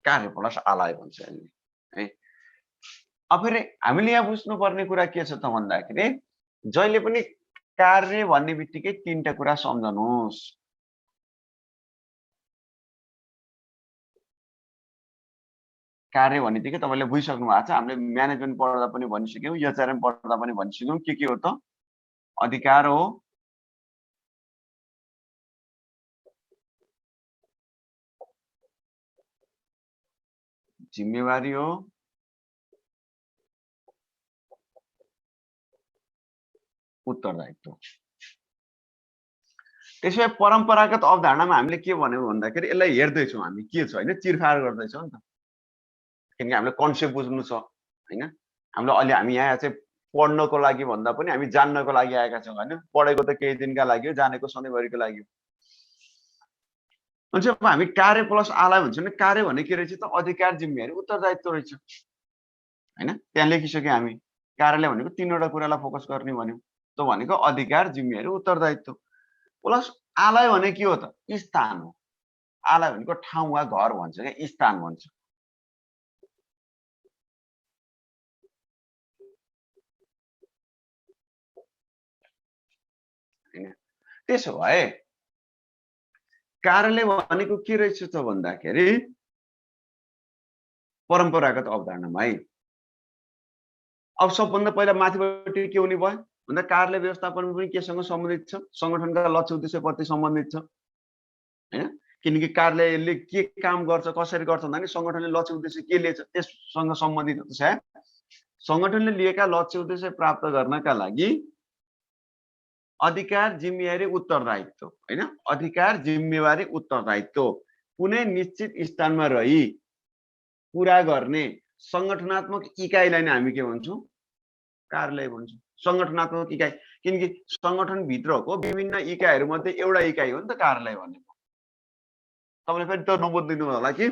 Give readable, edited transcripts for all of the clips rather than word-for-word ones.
कार्य प्लस आलय भन्छ यसले है। अब फेरि हामीले यहाँ बुझ्नुपर्ने कुरा के छ त भन्दाखेरि जहिले पनि कार्य भन्ने बित्तिकै तीनटा कुरा सम्झनुहोस्। कार्य भन्ने बित्तिकै तपाईँले बुझिसक्नु भएको छ। हामीले म्यानेजमेन्ट पढ्दा पनि भनिसक्यौँ, एचआरएम पढ्दा पनि भनिसक्यौँ। के हो त? अधिकार हो, जिम्मेवारी हो, उत्तरदायित्व। त्यसै परम्परागत अवधारणामा हामीले के भन्यौँ भन्दाखेरि यसलाई हेर्दैछौँ हामी के छ होइन, चिरफार गर्दैछौँ नि त। किनकि हामीले कन्सेप्ट बुझ्नु छ होइन। हामी यहाँ चाहिँ पढ्नको लागि भन्दा पनि हामी जान्नको लागि आएका छौँ होइन। पढेको त केही दिनका लागि हो, जानेको सधैँभरिको लागि हो। अनि अब हामी कार्य प्लस आलय भन्छौँ भने कार्य भने के रहेछ त? अधिकार, जिम्मेवारी, उत्तरदायित्व रहेछ होइन। त्यहाँ लेखिसक्यौँ हामी। कार्यले भनेको तीनवटा कुरालाई फोकस गर्ने भन्यौँ। त्यो भनेको अधिकार, जिम्मेवारी, उत्तरदायित्व। प्लस आलय भने के हो त? स्थान हो। आलय भनेको ठाउँ वा घर भन्छ क्या, स्थान भन्छ। हैन। त्यसो भए कार्यालय भनेको के रहेछ त भन्दाखेरि परम्परागत अवधारणामा है। अब सबभन्दा पहिला माथिपट्टि के हुने भयो भन्दा कार्यालय व्यवस्थापन पनि केसँग सम्बन्धित छ? सङ्गठनका लक्ष्य उद्देश्यप्रति सम्बन्धित छ हैन। किनकि कार्यालयले के काम गर्छ, कसरी गर्छ भन्दा नि सङ्गठनले लक्ष्य उद्देश्य के लिएछ त्यससँग सम्बन्धित हो। सायद सङ्गठनले लिएका लक्ष्य उद्देश्य प्राप्त गर्नका लागि अधिकार, जिम्मेवारी, उत्तरदायित्व हैन। अधिकार, जिम्मेवारी, उत्तरदायित्व कुनै निश्चित स्थानमा रही पूरा गर्ने सङ्गठनात्मक इकाइलाई नै हामी के भन्छौँ? कार्यालय भन्छौँ। सङ्गठनात्मक इकाइ, किनकि सङ्गठनभित्रको विभिन्न इकाइहरूमध्ये एउटा इकाइ हो नि त कार्यालय भनेको। तपाईँले फेरि त नबुझिदिनु होला कि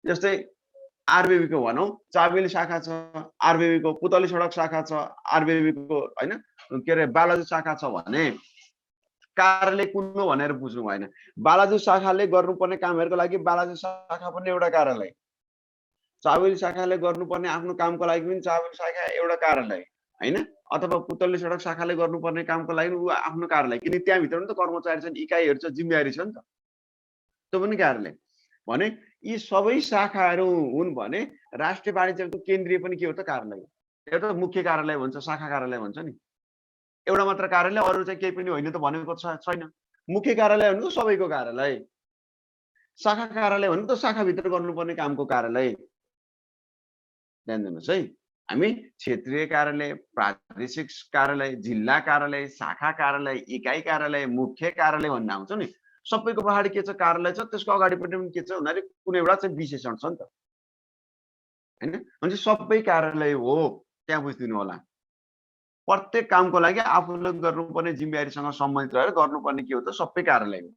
जस्तै आरबिबीको भनौँ चाबेली शाखा छ, आरबिबीको पुतली सडक शाखा छ, आरबिबीको होइन के अरे बालाजु शाखा छ भने कार्यालय कुन हो भनेर बुझ्नु भएन। बालाजु शाखाले गर्नुपर्ने कामहरूको लागि बालाजु शाखा पनि एउटा कार्यालय, चाबेली शाखाले गर्नुपर्ने आफ्नो कामको लागि पनि चाबेली शाखा एउटा कार्यालय हैन। अथवा पुतली सडक शाखाले गर्नुपर्ने कामको लागि ऊ आफ्नो कार्यालय, किनकि त्यहाँभित्र पनि त कर्मचारी छन्, इकाइहरू छ, जिम्मेवारी छ नि त। त्यो पनि कार्यालय भने यी सबै शाखाहरू हुन् भने राष्ट्रिय वाणिज्यको केन्द्रीय पनि के हो त? कार्यालय हो। एउटा मुख्य कार्यालय भन्छ, शाखा कार्यालय भन्छ नि। एउटा मात्र कार्यालय, अरू चाहिँ केही पनि होइन त भनेको छैन। मुख्य कार्यालय भनेको सबैको कार्यालय, शाखा कार्यालय भनेको त शाखाभित्र गर्नुपर्ने कामको कार्यालय। ध्यान दिनुहोस् है। हामी क्षेत्रीय कार्यालय, प्रादेशिक कार्यालय, जिल्ला कार्यालय, शाखा कार्यालय, इकाइ कार्यालय, मुख्य कार्यालय भन्ने आउँछ नि। सबैको पछाडि के छ? कार्यालय छ। त्यसको अगाडिपट्टि पनि के छ भन्दाखेरि कुनै एउटा चाहिँ विशेषण छ नि त हैन। भने सबै कार्यालय हो, त्यहाँ बुझिदिनु होला। प्रत्येक कामको लागि आफूले गर्नुपर्ने जिम्मेवारीसँग सम्बन्धित रहेर गर्नुपर्ने के हो त? सबै कार्यालय हो।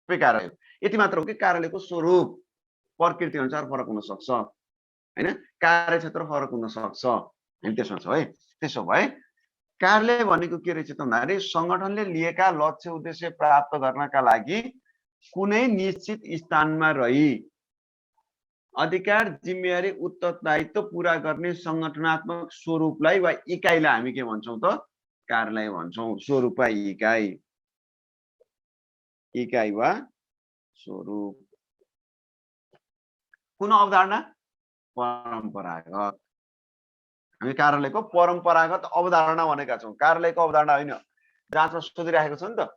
सबै कार्यालय हो। यति मात्र हो कि कार्यालयको स्वरूप प्रकृति अनुसार फरक हुन सक्छ हैन। कार्यक्षेत्र फरक हुन सक्छ। हामी त्यसमा छौँ है। त्यसो भए कार्यालय भनेको के रहेछ त भन्दाखेरि सङ्गठनले लिएका लक्ष्य उद्देश्य प्राप्त गर्नका लागि कुनै निश्चित स्थानमा रही अधिकार, जिम्मेवारी, उत्तरदायित्व पूरा गर्ने सङ्गठनात्मक स्वरूपलाई वा इकाइलाई हामी के भन्छौँ त? कार्यालय भन्छौँ। स्वरूप वा इकाइ, इकाइ वा स्वरूप। कुन अवधारणा? परम्परागत। हामी कार्यालयको परम्परागत अवधारणा भनेका छौँ, कार्यालयको अवधारणा होइन। जाँचमा सोधिराखेको छ नि त।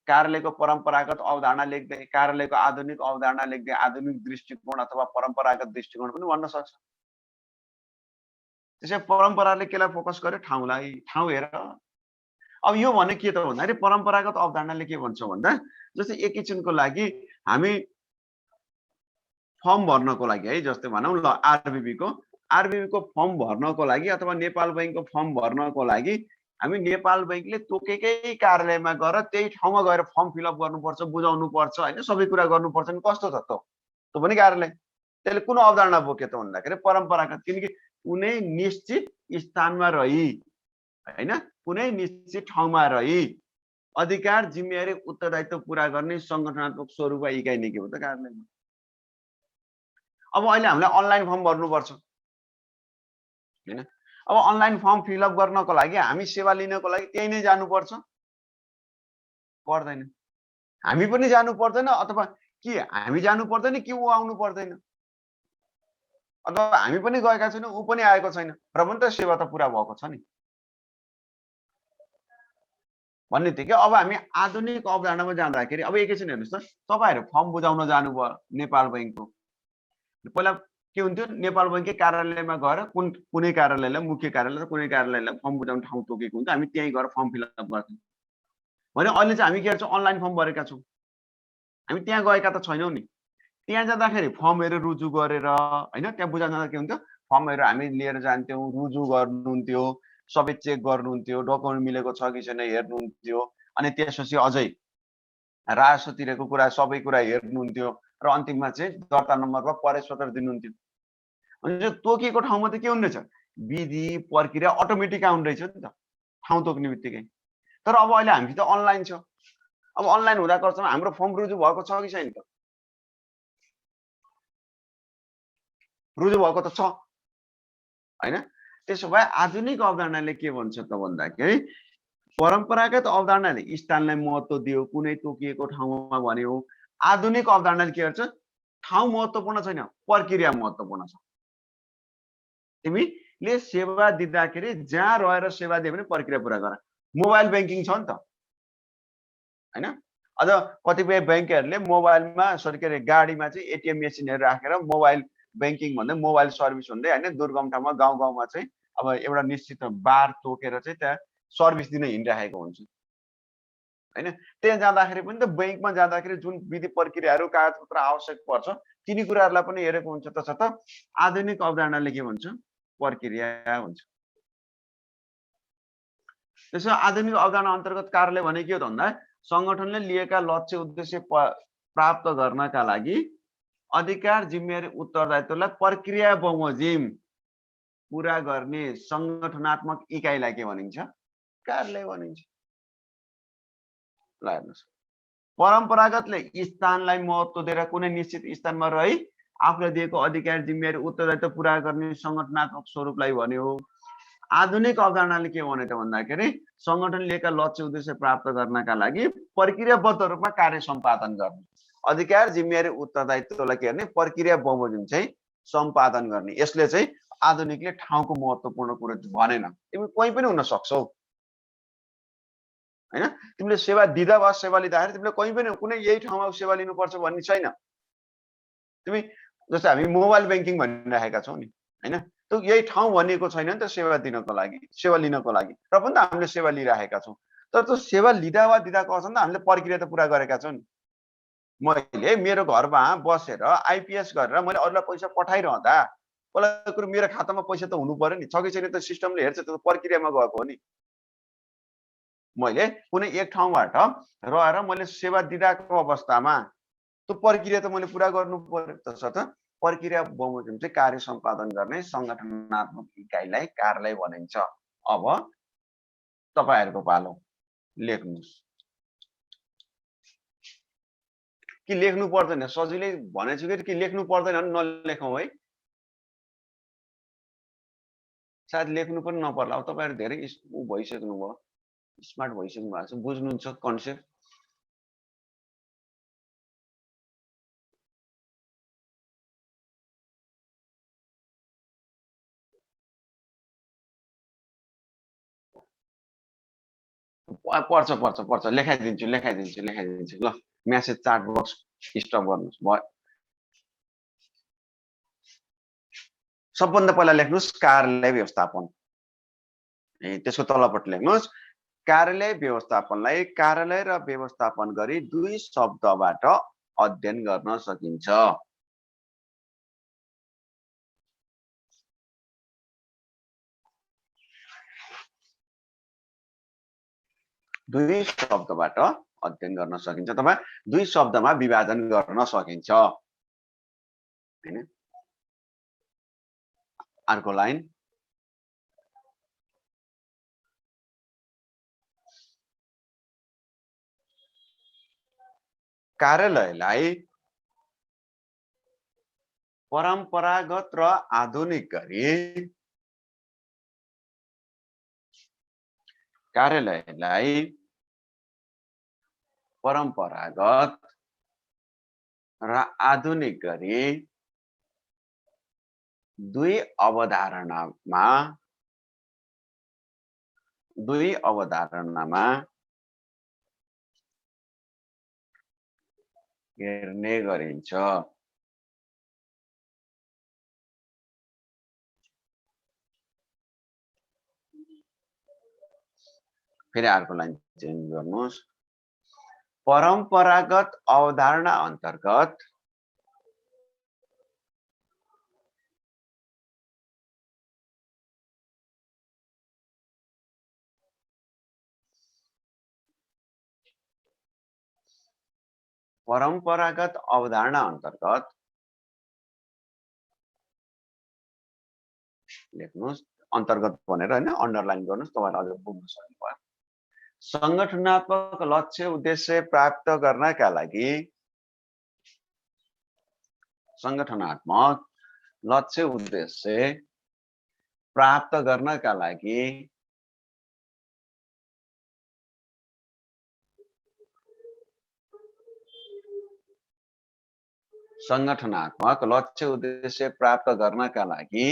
कार्यालयको परम्परागत अवधारणा लेख्दै कार्यालयको आधुनिक अवधारणा लेख्दै आधुनिक दृष्टिकोण अथवा परम्परागत दृष्टिकोण पनि भन्न सक्छ। त्यसै परम्पराले केलाई फोकस गर्यो? ठाउँलाई। ठाउँ हेर। अब यो भने के त भन्दाखेरि परम्परागत अवधारणाले के भन्छ भन्दा जस्तै एकैछिनको लागि हामी फर्म भर्नको लागि है, जस्तै भनौँ ल आरबिबीको फर्म भर्नको लागि अथवा नेपाल बैंकको फर्म भर्नको लागि हामी नेपाल बैंकले तोकेकै कार्यालयमा गएर त्यही ठाउँमा गएर फर्म फिलअप गर्नुपर्छ, बुझाउनुपर्छ हैन, सबै कुरा गर्नुपर्छ नि कस्तो छ त? त्यो पनि कार्यालय। त्यसले कुन अवधारणा बोक्यो त भन्दाखेरि परम्परागत, किनकि कुनै निश्चित स्थानमा रही हैन, कुनै निश्चित ठाउँमा रही अधिकार जिम्मेवारी उत्तरदायित्व पूरा गर्ने संगठनात्मक स्वरूप वा इकाइ नै के हो त कार्यालय। अब अहिले हामीलाई अनलाइन फर्म भर्नुपर्छ हैन। अब अनलाइन फर्म फिलअप गर्नको लागि हामी सेवा लिनको लागि त्यही नै जानुपर्छ पर्दैन। हामी पनि जानु पर्दैन अथवा कि हामी जानु पर्दैन कि ऊ आउनु पर्दैन, अथवा हामी पनि गएका छैनौँ ऊ पनि आएको छैन र पनि त सेवा त पुरा भएको छ नि भन्ने थियो कि। अब हामी आधुनिक अवधारणामा जाँदाखेरि अब एकैछिन हेर्नुहोस् त, तपाईँहरू फर्म बुझाउन जानुभयो नेपाल बैङ्कको। पहिला के हुन्थ्यो, नेपाल बैङ्ककै कार्यालयमा गएर कुनै कार्यालयलाई, मुख्य कार्यालय कुनै कार्यालयलाई फर्म बुझाउने ठाउँ तोकेको हुन्छ, हामी त्यहीँ गएर फर्म फिलअप गर्थ्यौँ भने अहिले चाहिँ हामी के गर्छौँ, अनलाइन फर्म भरेका छौँ। हामी त्यहाँ गएका त छैनौँ नि। त्यहाँ जाँदाखेरि फर्महरू रुजु गरेर होइन, त्यहाँ बुझाउन जाँदा के हुन्थ्यो, फर्महरू हामी लिएर जान्थ्यौँ, रुजु गर्नुहुन्थ्यो, सबै चेक गर्नुहुन्थ्यो, डकुमेन्ट मिलेको छ कि छैन हेर्नुहुन्थ्यो, अनि त्यसपछि अझै राजस्व तिरेको कुरा सबै कुरा हेर्नुहुन्थ्यो र अन्तिममा चाहिँ दर्ता नम्बर वा प्रवेशपत्र दिनुहुन्थ्यो। अनि चाहिँ तोकिएको ठाउँमा त के हुने रहेछ, विधि प्रक्रिया अटोमेटिक आउने रहेछ नि त ठाउँ तोक्ने बित्तिकै। तर अब अहिले हामीसित अनलाइन छ। अब अनलाइन हुँदा कर्छमा हाम्रो फर्म रुजु भएको छ कि छैन त? रुजु भएको त छ हैन। त्यसो भए आधुनिक अवधारणाले के भन्छ त भन्दाखेरि, परम्परागत अवधारणाले स्थानलाई महत्त्व दियो, कुनै तोकिएको ठाउँमा भन्यो। आधुनिक अवधारणाले के गर्छ, ठाउँ महत्त्वपूर्ण छैन, प्रक्रिया महत्त्वपूर्ण छ। तिमीले सेवा दिँदाखेरि जहाँ रहेर सेवा दियो भने प्रक्रिया पुरा गर। मोबाइल ब्याङ्किङ छ नि त हैन। अझ कतिपय ब्याङ्कहरूले मोबाइलमा के अरे गाडीमा चाहिँ एटिएम मेसिनहरू राखेर मोबाइल ब्याङ्किङ भन्दै मोबाइल सर्भिस भन्दै होइन, दुर्गम ठाउँमा गाउँ गाउँमा चाहिँ अब एउटा निश्चित बार तोकेर चाहिँ त्यहाँ सर्भिस दिन हिँडिराखेको हुन्छ होइन। त्यहाँ जाँदाखेरि पनि त ब्याङ्कमा जाँदाखेरि जुन विधि प्रक्रियाहरू कागजपत्र आवश्यक पर्छ तिनी कुराहरूलाई पनि हेरेको हुन्छ। तसर्थ आधुनिक अवधारणाले के भन्छ, प्रक्रिया हुन्छ। त्यसो आधुनिक अवधारणा अन्तर्गत कार्यालय भने के हो त भन्दा, संगठनले लिएका लक्ष्य उद्देश्य प्राप्त गर्नका लागि अधिकार जिम्मेवारी उत्तरदायित्वलाई प्रक्रिया बमोजिम पुरा गर्ने संगठनात्मक इकाइलाई के भनिन्छ, कार्यालय भनिन्छ। ल हेर्नुहोस्, परम्परागतले स्थानलाई महत्त्व दिएर कुनै निश्चित स्थानमा रही आफूलाई दिएको अधिकार जिम्मेवारी उत्तरदायित्व पुरा गर्ने संगठनात्मक स्वरूपलाई भन्यो। आधुनिक अवधारणाले के भने त भन्दाखेरि, संगठन लिएका लक्ष्य उद्देश्य प्राप्त गर्नका लागि प्रक्रियाबद्ध रूपमा कार्य सम्पादन गर्ने, अधिकार जिम्मेवारी उत्तरदायित्वलाई के गर्ने, प्रक्रिया बमोजिम चाहिँ सम्पादन गर्ने। यसले चाहिँ आधुनिकले ठाउँको महत्त्वपूर्ण कुरो भनेन। तिमी कहीँ पनि हुन सक्छौ हैन। तिमीले सेवा दिँदा वा सेवा लिँदाखेरि तिमीले कहीँ पनि कुनै यही ठाउँमा सेवा लिनुपर्छ भन्ने छैन। तिमी जस्तै हामी मोबाइल ब्याङ्किङ भनिराखेका छौँ नि हैन, त्यो यही ठाउँ भनिएको छैन नि त सेवा दिनको लागि, सेवा लिनको लागि, र पनि त हामीले सेवा लिइराखेका छौँ। तर त्यो सेवा लिँदा वा दिँदाको अर्थमा हामीले प्रक्रिया त पुरा गरेका छौँ नि। मैले मेरो घरमा बसेर आइपिएस गरेर मैले अरूलाई पैसा पठाइरहँदा पहिला कुरो मेरो खातामा पैसा त हुनु पर्यो नि, छ कि छैन त सिस्टमले हेर्छ, त्यो प्रक्रियामा गएको हो नि। मैले कुनै एक ठाउँबाट रहेर मैले सेवा दिँदाको अवस्थामा त्यो प्रक्रिया त मैले पुरा गर्नु पर्यो। तसर्थ प्रक्रिया बमोजिम चाहिँ कार्य सम्पादन गर्ने संगठनात्मक इकाइलाई कार्यालय भनिन्छ। अब तपाईहरुको पालो, लेख्नुस् कि लेख्नु पर्दैन, सजिलै भनेछु कि लेख्नु पर्दैन भने नलेखौँ है। सायद लेख्नु पनि नपर्ला। अब तपाईहरु धेरै भइसक्नु भयो, स्मार्ट भइसक्नु भएको छ, बुझ्नुहुन्छ कन्सेप्ट। पर्छ लेखाइदिन्छु ल। मेसेज चाट बक्स स्टप गर्नुस् भयो। सबभन्दा पहिला लेख्नुस् कार्यालय व्यवस्थापन, त्यसको तलपट्टि लेख्नुस् कार्यालय व्यवस्थापनलाई कार्यालय र व्यवस्थापन गरी दुई शब्दबाट अध्ययन गर्न सकिन्छ। दुई शब्दबाट अध्ययन गर्न सकिन्छ अथवा दुई शब्दमा विभाजन गर्न सकिन्छ हैन। अर्को लाइन, कार्यालयलाई परम्परागत र आधुनिक गरी कार्यालयलाई परम्परागत र आधुनिक गरी दुई अवधारणामा हेर्ने गरिन्छ। फेरि अर्को लाइन चेन्ज गर्नुस्। परम्परागत अवधारणा अन्तर्गत लेख्नुस् अन्तर्गत भनेर हैन अन्डरलाइन गर्नुस् तपाईहरुले अझ बुझ्न सक्नुभयो। संगठनात्मक लक्ष्य उद्देश्य प्राप्त गर्नका लागि संगठनात्मक लक्ष्य उद्देश्य प्राप्त गर्नका लागि संगठनात्मक लक्ष्य उद्देश्य प्राप्त गर्नका लागि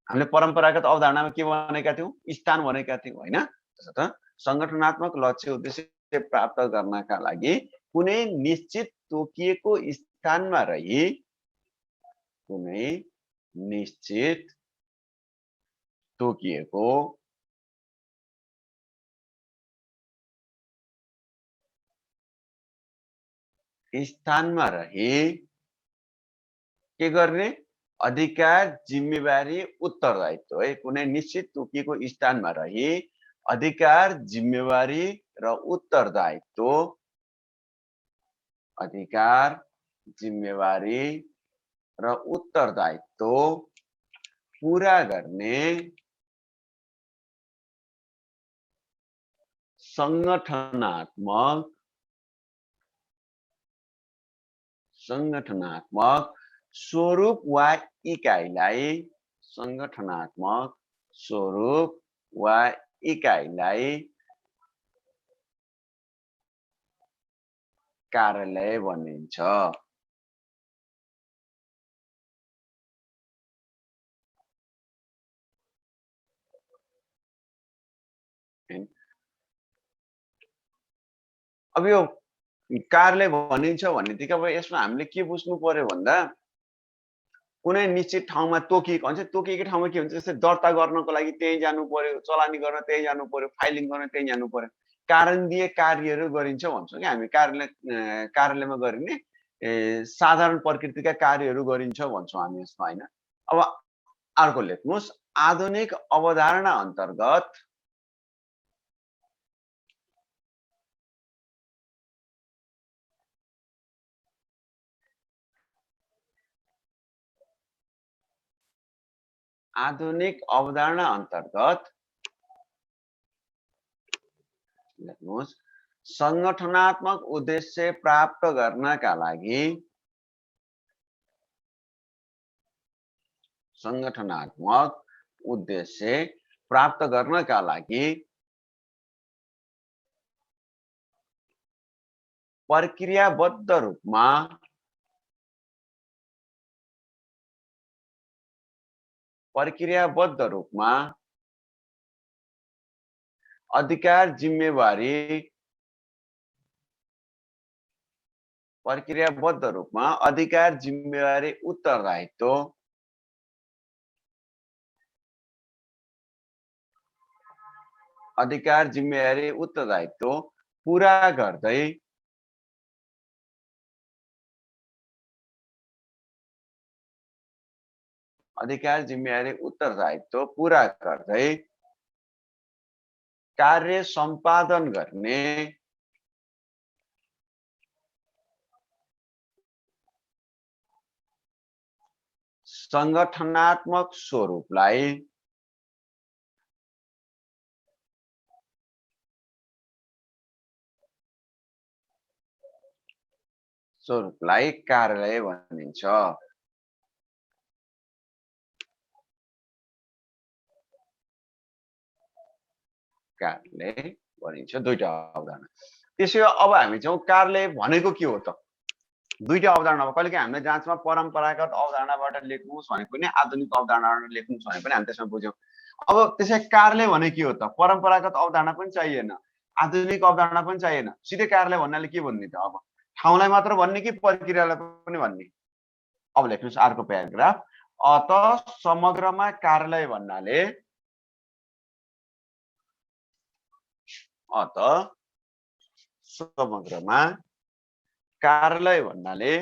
हामीले परम्परागत अवधारणामा के भनेका थियौं? स्थान भनेका थियौं हैन? त्यसो त संगठनात्मक लक्ष्य उद्देश्य प्राप्त गर्नका लागि कुनै निश्चित तोकिएको स्थानमा रही कुनै निश्चित तोकिएको स्थानमा रही के गर्ने? अधिकार जिम्मेवारी उत्तरदायित्व है कुनै निश्चित तोकिएको स्थानमा रही अधिकार जिम्मेवारी र उत्तरदायित्व अधिकार जिम्मेवारी र उत्तरदायित्व पूरा गर्ने संगठनात्मक स्वरूप वा इकाइलाई संगठनात्मक स्वरूप वा इकाइलाई कार्यालय भनिन्छ। अब यो कार्यालय भनिन्छ भन्नेबित्तिकै अब यसमा हामीले के बुझ्नु पर्यो भन्दा कुनै निश्चित ठाउँमा तोकिएको हुन्छ तोकिएको ठाउँमा के हुन्छ जस्तै दर्ता गर्नको लागि त्यही जानु पर्यो चलानी गर्न त्यही जानु पर्यो फाइलिङ गर्न त्यही जानु पर्यो कारणीय कार्यहरू गरिन्छ भन्छौँ कि हामी कार्यालयमा गरिने साधारण प्रकृतिका कार्यहरू गरिन्छ भन्छौँ हामी यसमा हैन। अब अर्को लेख्नुस् आधुनिक अवधारणा अन्तर्गत आधुनिक अवधारणा अन्तर्गत लेख्नुस् संगठनात्मक उद्देश्य प्राप्त गर्नका लागि संगठनात्मक उद्देश्य प्राप्त गर्नका लागि प्रक्रियाबद्ध रूपमा अधिकार जिम्मेवारी उत्तरदायित्व पूरा गर्दै कार्य सम्पादन गर्ने संगठनात्मक स्वरूपलाई स्वरूपलाई कार्यालय भनिन्छ। कार्यालय भनिन्छ। दुईटा अवधारणा। त्यसो अब हामी चाहिँ कार्यालय भनेको के हो त? दुईटा अवधारणा हो। कहिलेकाहीँ हामीले जाँचमा परम्परागत अवधारणाबाट लेख्नुहोस् भने पनि आधुनिक अवधारणाबाट लेख्नुहोस् भने पनि हामी त्यसमा बुझ्यौँ। अब त्यसै कार्यालय भने के हो त? परम्परागत अवधारणा पनि चाहिएन, आधुनिक अवधारणा पनि चाहिएन, सिधै कार्यालय भन्नाले के भन्ने त? अब ठाउँलाई मात्र भन्ने कि प्रक्रियालाई पनि भन्ने? अब लेख्नुहोस् अर्को प्याराग्राफ। अत समग्रमा कार्यालय भन्नाले अत समग्रमा कार्यालय भन्नाले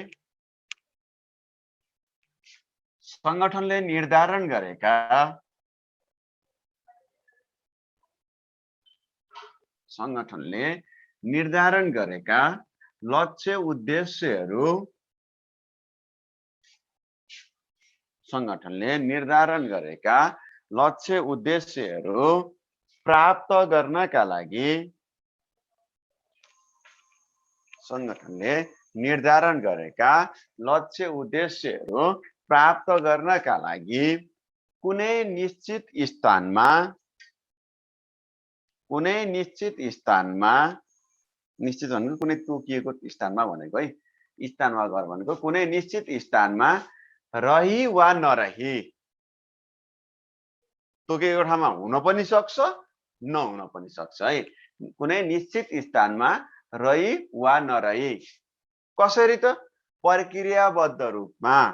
संगठनले निर्धारण गरेका लक्ष्य उद्देश्यहरू प्राप्त गर्नका लागि कुनै निश्चित स्थानमा निश्चित भनेको कुनै तोकिएको स्थानमा भनेको है, स्थानमा घर भनेको कुनै निश्चित स्थानमा रही वा नरही, तोकिएको ठाउँमा हुन पनि सक्छ नहुन पनि सक्छ है। कुनै निश्चित स्थानमा रही वा नरही कसरी त? प्रक्रियाबद्ध रूपमा।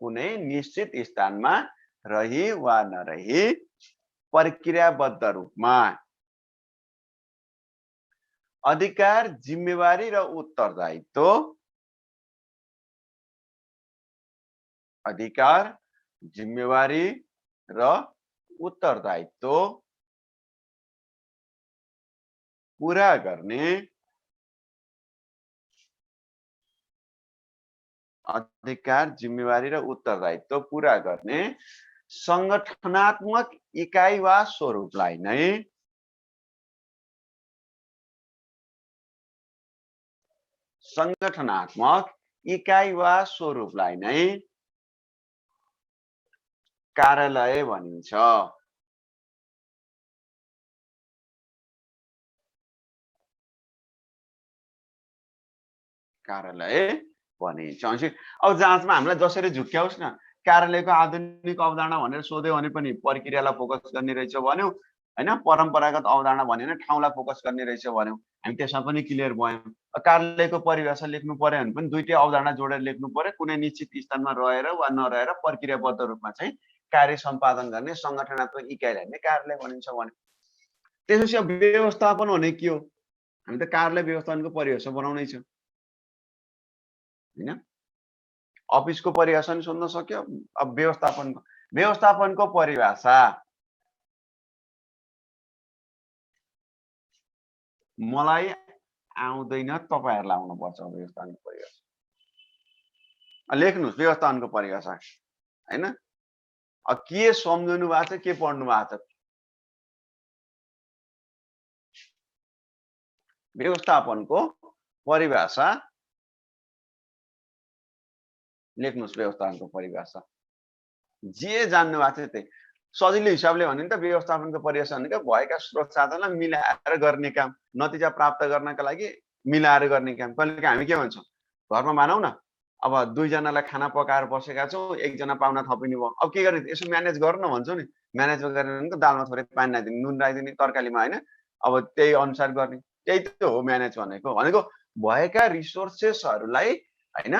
कुनै निश्चित स्थानमा रही वा नरही प्रक्रियाबद्ध रूपमा अधिकार, जिम्मेवारी र उत्तरदायित्व पूरा गर्ने संगठनात्मक इकाइ वा स्वरूपलाई नै कार्यालय भनिन्छ। अब जाँचमा हामीलाई जसरी झुक्क्याओस् न, कार्यालयको आधुनिक अवधारणा भनेर सोध्यो भने पनि प्रक्रियालाई फोकस गर्ने रहेछ भन्यो हैन, परम्परागत अवधारणा भन्यो भने ठाउँलाई फोकस गर्ने रहेछ भन्यो, हामी त्यसमा पनि क्लियर भयौँ। कार्यालयको परिभाषा लेख्नु पर्यो भने पनि दुईटै अवधारणा जोडेर लेख्नु पर्यो। कुनै निश्चित स्थानमा रहेर वा नरहेर प्रक्रियाबद्ध रूपमा चाहिँ कार्य सम्पादन गर्ने संगठनात्मक इकाइलाई नै कार्यालय भनिन्छ भन्यो। त्यसपछि अब व्यवस्थापन भने के हो? हामी त कार्यालय व्यवस्थापनको परिभाषा बनाउनै छ हैन? अफिसको परिभाषा नि सोध्न सक्यो। अब व्यवस्थापनको परिभाषा मलाई आउँदैन, तपाईहरुलाई आउनु पर्छ। व्यवस्थापनको परिभाषा लेख्नुस्। व्यवस्थापनको परिभाषा हैन? अब के सम्झनु भएको छ, के पढ्नु भएको छ? व्यवस्थापनको परिभाषा लेख्नुस्। व्यवस्थापनको परिभाषा जे जान्नु भएको छ त्यही सजिलो हिसाबले भन्यो नि त। व्यवस्थापनको परिभाषा भनेको भएका स्रोत साधनलाई मिलाएर गर्ने काम, नतिजा प्राप्त गर्नका लागि मिलाएर गर्ने काम। कहिले हामी के भन्छौँ? घरमा मानौ न, अब दुईजनालाई खाना पकाएर बसेका छौँ, एकजना पाहुना थपिनु भयो। अब के गर्ने? यसो म्यानेज गर्नु भन्छौँ नि। म्यानेज गरेर नि त दालमा थोरै पानी राखिदिने, नुन राखिदिने, तरकारीमा हैन। अब त्यही अनुसार गर्ने, त्यही त हो म्यानेज भनेको। भएका रिसोर्सेसहरूलाई हैन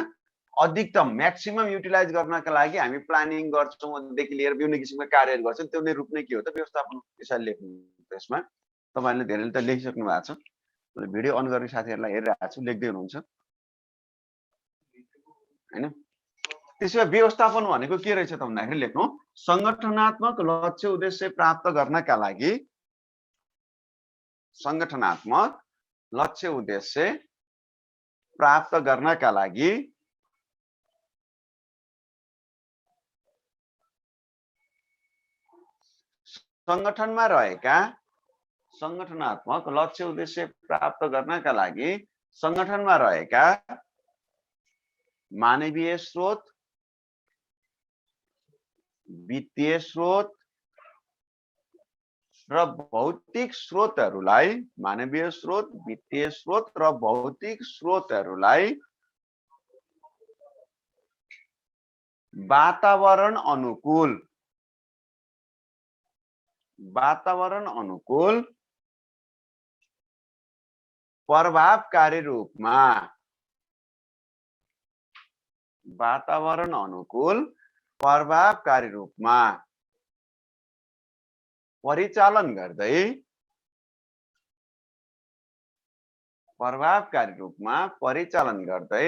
अधिकतम म्याक्सिमम युटिलाइज गर्नका लागि हामी प्लानिङ गर्छौँ देखि लिएर विभिन्न किसिमका कार्यहरू गर्छौँ। त्यो नै रूप नै के हो त? व्यवस्थापन। त्यसरी लेख्नु। त्यसमा तपाईहरुले धेरैले त लेखिसक्नु भएको छ। भिडियो अन गर्ने साथीहरुलाई हेरिरहेको छु, लेख्दै हुनुहुन्छ हैन? त्यसैले व्यवस्थापन भनेको के रहेछ त भन्दाखेरि लेख्नु, संगठनात्मक लक्ष्य उद्देश्य प्राप्त गर्नका लागि संगठनात्मक लक्ष्य उद्देश्य प्राप्त गर्नका लागि संगठनमा रहेका मानवीय स्रोत, वित्तीय स्रोत र भौतिक स्रोतहरूलाई, मानवीय स्रोत, वित्तीय स्रोत र भौतिक स्रोतहरूलाई वातावरण अनुकूल प्रभावकारी रूपमा परिचालन गर्दै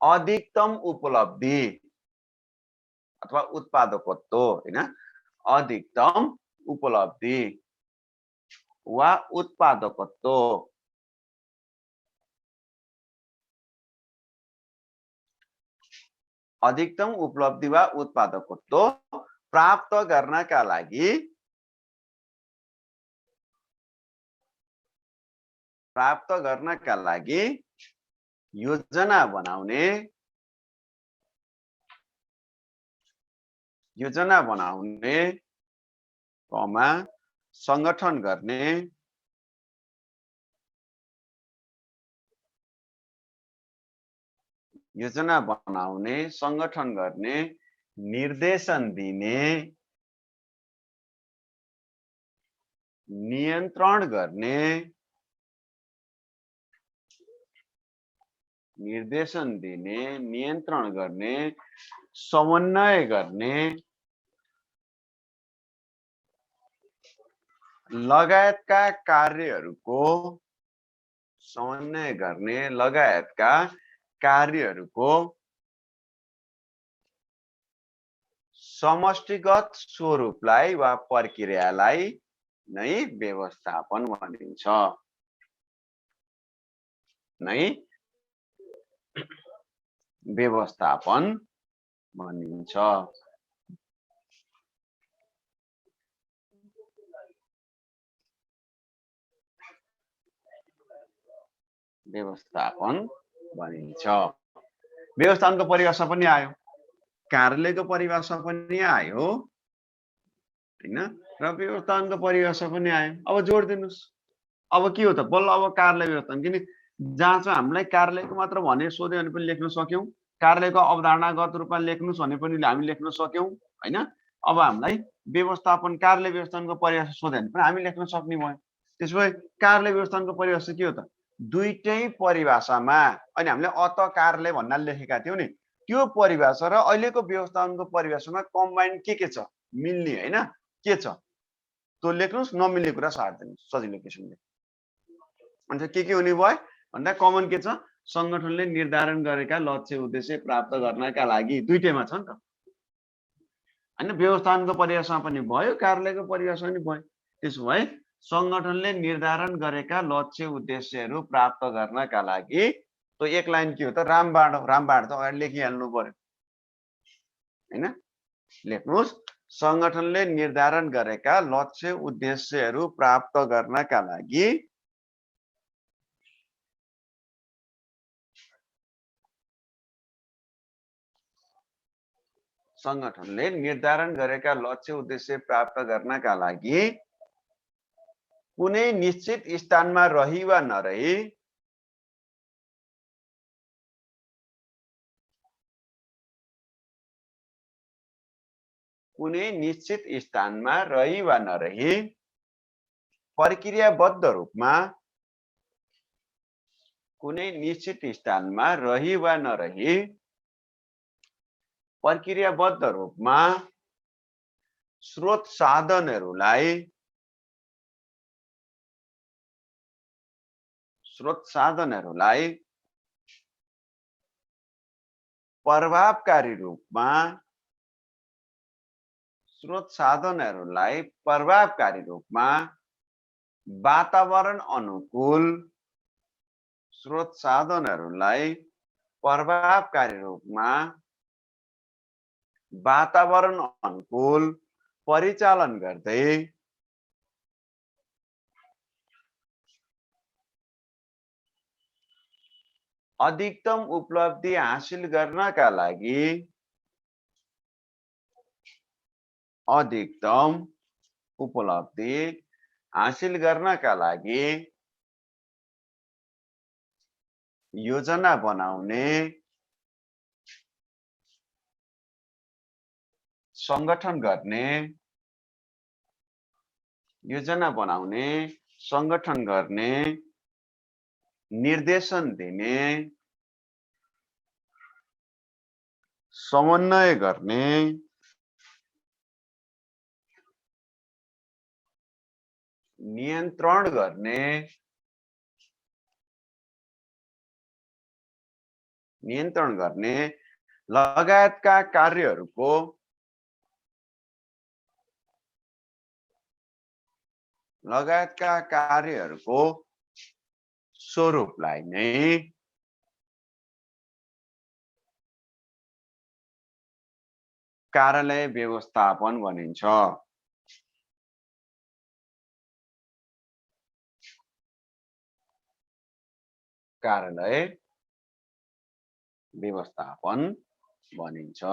अधिकतम उपलब्धि अथवा उत्पादकत्व हैन, अधिकतम उपलब्धि वा उत्पादकत्व प्राप्त गर्नका लागि योजना बनाउने, संगठन गर्ने, निर्देशन दिने, नियन्त्रण गर्ने, समन्वय गर्ने लगायतका कार्यहरूको समष्टिगत स्वरूपलाई वा प्रक्रियालाई नै व्यवस्थापन भनिन्छ। व्यवस्थापनको परिभाषा पनि आयो, कार्यालयको परिभाषा पनि आयो हैन, र व्यवस्थापनको परिभाषा पनि आयो। अब जोड दिनुस्, अब के हो त, बल्ल अब कार्यालय व्यवस्थापन, किन जहाँ चाहिँ हामीलाई कार्यालयको मात्र भने सोध्यो भने पनि लेख्न सक्यौं, कार्यालयको अवधारणागत रूपमा लेख्नुस् भने पनि हामी लेख्न सक्यौं हैन। अब हामीलाई कार्यालय व्यवस्थापनको परिभाषा सोध्यो भने पनि हामी लेख्न सक्ने भयो। त्यसोभए कार्यालय व्यवस्थापनको परिभाषा के हो त, दुईटै परिभाषामा अनि हामीले अत कार्यालय भन्नाले लेखेका थियौं नि, त्यो परिभाषा र अहिलेको व्यवस्थापनको परिभाषामा कम्बाइन के छ मिल्ने हैन, के छ त्यो लेख्नुस्, नमिल्ने कुरा सार्दिनुस् सजिलो किसिमले। अनि के हुने भयो भन्दा कमन के छ, संगठनले निर्धारण गरेका लक्ष्य उद्देश्य प्राप्त गर्नका लागि, दुईटैमा छ नि त हैन। व्यवस्थापनको परिभाषामा पनि भयो, कार्यालयको परिभाषा पनि भयो। त्यसो भए संगठनले निर्धारण गरेका लक्ष्य उद्देश्यहरू प्राप्त गर्नका लागि त्यो एक लाइन के हो त, रामबाण त अगाडि लेखिहाल्नु पर्यो हैन। लेख्नुस्, संगठनले निर्धारण गरेका लक्ष्य उद्देश्यहरू प्राप्त गर्नका लागि कुनै निश्चित स्थानमा रही वा नरही प्रक्रियाबद्ध रूपमा स्रोत साधनहरूलाई प्रभावकारी रूपमा वातावरण अनुकूल परिचालन गर्दै अधिकतम उपलब्धि हासिल गर्नका लागि अधिकतम उपलब्धि हासिल गर्नका लागि योजना बनाउने संगठन गर्ने योजना बनाउने संगठन गर्ने निर्देशन दिने समन्वय गर्ने नियन्त्रण गर्ने लगायतका कार्यहरूको स्वरूपलाई नै कार्यालय व्यवस्थापन भनिन्छ। कार्यालय व्यवस्थापन भनिन्छ।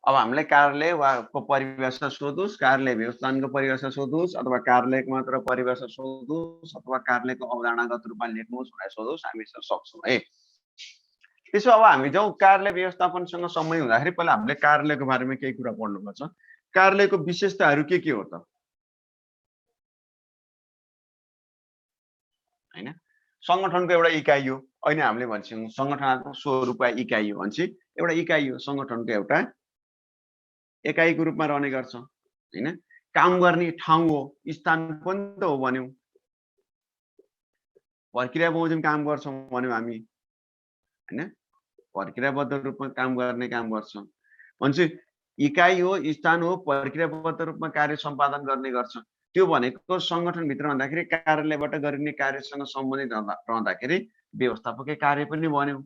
अब हामीले कार्यालयको परिभाषा सोधोस्, कार्यालय व्यवस्थापनको परिभाषा सोधोस्, अथवा कार्यालयको मात्र परिभाषा सोधोस्, अथवा कार्यालयको अवधारणागत रूपमा लेख्नुहोस् भनेर सोधोस्, हामी यसरी सक्छौँ है। त्यसो अब हामी जाउँ कार्यालय व्यवस्थापनसँग समय हुँदाखेरि पहिला हामीले कार्यालयको बारेमा केही कुरा पढ्नुपर्छ। कार्यालयको विशेषताहरू के हो त हैन? संगठनको एउटा इकाइ हो। अहिले हामीले भन्छौँ संगठनात्मक स्वरूपका इकाइ हो भन्छ, एउटा इकाइ हो, संगठनको एउटा एकाइको रूपमा रहने गर्छ हैन? काम गर्ने ठाउँ हो, स्थान पनि त हो भन्यौँ। प्रक्रिया बमोजिम काम गर्छौँ भन्यौँ हामी हैन? प्रक्रियाबद्ध रूपमा काम गर्ने काम गर्छौँ भन्छ। इकाइ हो, स्थान हो, प्रक्रियाबद्ध रूपमा कार्य सम्पादन गर्ने गर्छ। त्यो भनेको संगठनभित्र भन्दाखेरि कार्यालयबाट गरिने कार्यसँग सम्बन्धित रहँदाखेरि व्यवस्थापकीय कार्य पनि भन्यौँ।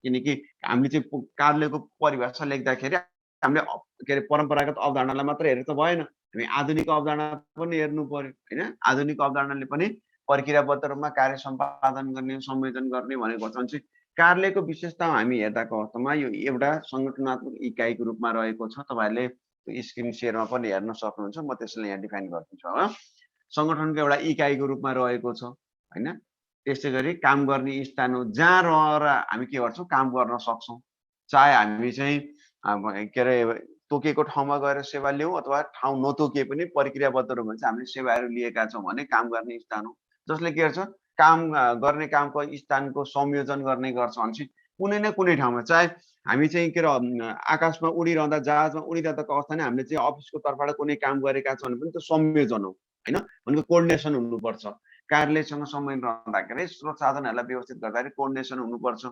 किनकि हामीले चाहिँ कार्यालयको परिभाषा लेख्दाखेरि हामीले के अरे परम्परागत अवधारणालाई मात्र हेरेर त भएन, हामी आधुनिक अवधारणा पनि हेर्नु पर्यो हैन? आधुनिक अवधारणाले पनि प्रक्रियाबद्ध रूपमा कार्य सम्पादन गर्ने, संयोजन गर्ने भनेको छ। कार्यालयको विशेषता हामी हेर्दाको अवस्थामा यो एउटा संगठनात्मक इकाइको रूपमा रहेको छ। तपाईहरुले स्क्रिन शेयरमा पनि हेर्न सक्नुहुन्छ। म त्यसलाई यहाँ डिफाइन गरिदिन्छु अब। संगठनको एउटा इकाइको रूपमा रहेको छ हैन? त्यसैगरी काम गर्ने स्थान हो, जहाँ रहेर हामी के गर्छौँ, काम गर्न सक्छौँ। चाहे हामी चाहिँ के अरे तोकेको ठाउँमा गएर सेवा लियौँ अथवा ठाउँ नतोकिए पनि प्रक्रियाबद्ध रूपमा चाहिँ हामीले सेवाहरू लिएका छौँ भने काम गर्ने स्थान हो। जसले के गर्छ, काम गर्ने कामको स्थानको संयोजन गर्ने गर्छ भने कुनै न कुनै ठाउँमा, चाहे हामी चाहिँ के अरे आकाशमा उडिरहँदा, जहाजमा उडिरहँदाको अवस्था नै हामीले चाहिँ अफिसको तर्फबाट कुनै काम गरेका छौँ भने पनि त्यो संयोजन हो हैन? भनेको कोअर्डिनेसन हुनुपर्छ। कार्यालयसँग सम्बन्धित रहँदाखेरि स्रोत साधनहरूलाई व्यवस्थित गर्दाखेरि कोअर्डिनेसन हुनुपर्छ।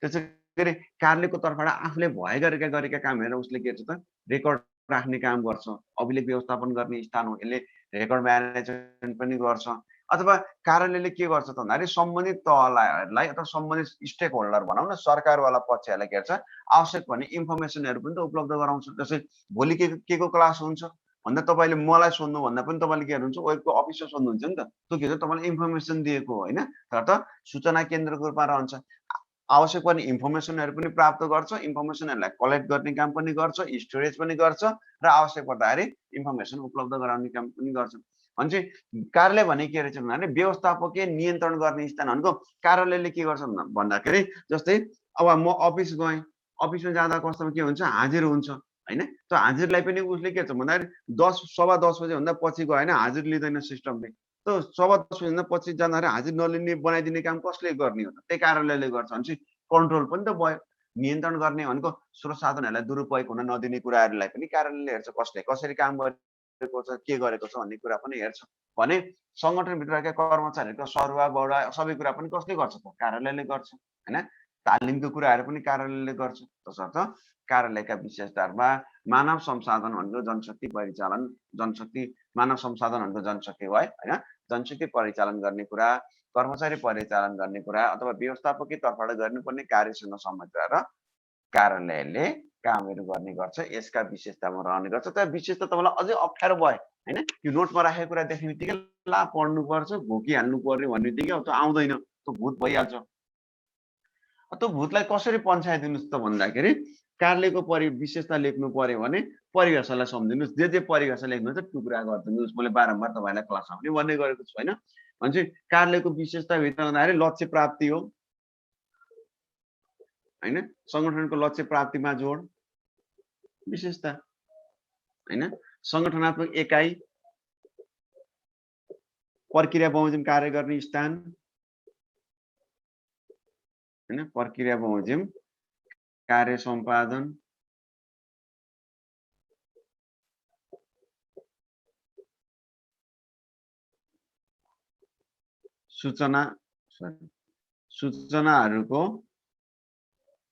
त्यसै गरी कार्यालयको तर्फबाट आफूले गरेका कामहरू उसले के गर्छ त, रेकर्ड राख्ने काम गर्छ। अभिलेख व्यवस्थापन गर्ने स्थान हो, यसले रेकर्ड म्यानेजमेन्ट पनि गर्छ। अथवा कार्यालयले के गर्छ त भन्दाखेरि सम्बन्धित तहलाई अथवा सम्बन्धित स्टेक होल्डर भनौँ न, सरकारवाला पक्षहरूलाई के गर्छ, आवश्यक भने इन्फर्मेसनहरू पनि त उपलब्ध गराउँछ। जस्तै भोलि के को क्लास हुन्छ भन्दा तपाईँले मलाई सोध्नु भन्दा पनि तपाईँले के गर्नुहुन्छ, वेबको अफिसमा सोध्नुहुन्छ नि त। त्यो के भन्छ, तपाईँलाई इन्फर्मेसन दिएको हो हैन? तर त सूचना केन्द्रको रूपमा रहन्छ। आवश्यक पर्ने इन्फर्मेसनहरू पनि प्राप्त गर्छ, इन्फर्मेसनहरूलाई कलेक्ट गर्ने काम पनि गर्छ, स्टोरेज पनि गर्छ र आवश्यक पर्दाखेरि इन्फर्मेसन उपलब्ध गराउने काम पनि गर्छ। भनेपछि कार्यालय भने के रहेछ भन्दाखेरि व्यवस्थापकीय नियन्त्रण गर्ने स्थान भनेको कार्यालयले के गर्छ भन्दाखेरि, जस्तै अब म अफिस गएँ, अफिसमा जाँदाको अवस्थामा के हुन्छ, हाजिर हुन्छ हैन? त्यो हाजिरलाई पनि उसले के गर्छ भन्दाखेरि 10:15 बजेभन्दा पछि गयो भने हाजिर लिँदैन सिस्टमले। त्यो 10:15 बजेभन्दा पछि जाँदाखेरि हाजिर नलिने बनाइदिने काम कसले गर्ने हो त? त्यही कार्यालयले गर्छ भनेपछि कन्ट्रोल पनि त भयो। नियन्त्रण गर्ने भनेको स्रोत साधनहरूलाई दुरुपयोग हुन नदिने कुराहरूलाई पनि कार्यालयले हेर्छ। कसरी काम गरेको छ, के गरेको छ भन्ने कुरा पनि हेर्छ। भने संगठनभित्रका कर्मचारीहरूको सरुवा बढा सबै कुरा पनि कसले गर्छ त? कार्यालयले गर्छ हैन? तालिमको कुराहरू पनि कार्यालयले गर्छ। तसर्थ कार्यालयका विशेषताहरूमा मानव संसाधन भनेको जनशक्ति परिचालन, मानव संसाधन भनेको जनशक्ति भयो हैन? जनशक्ति परिचालन गर्ने कुरा, कर्मचारी परिचालन गर्ने कुरा अथवा व्यवस्थापकीय तर्फबाट गर्नुपर्ने कार्यसँग सम्बन्धित रहेर कार्यालयले कामहरू गर्ने गर्छ। यसका विशेषतामा रहने गर्छ। तर विशेषता तपाईँलाई अझै अप्ठ्यारो भयो हैन? यो नोटमा राखेको कुरा देख्ने बित्तिकै ला पढ्नुपर्छ, घोकिहाल्नु पर्यो भन्ने बित्तिकै अब त्यो आउँदैन त्यो भूत भइहाल्छ। त्यो भूतलाई कसरी पन्छाइदिनुस् त भन्दाखेरि कार्यालयको विशेषता लेख्नु पर्यो भने परिभाषालाई सम्झिनुस्, जे परिभाषा लेख्नुहुन्छ टुक्रा गरिदिनुस्। मैले बारम्बार तपाईँलाई क्लासमा पनि भन्ने गरेको छु होइन। भनेपछि कार्यालयको विशेषता भित्र भन्दाखेरि लक्ष्य प्राप्ति हो होइन, संगठनको लक्ष्य प्राप्तिमा जोड विशेषता होइन, संगठनात्मक एकाइ, प्रक्रिया बमोजिम कार्य गर्ने स्थान होइन, प्रक्रिया बमोजिम कार्य सम्पादन, सूचनाहरूको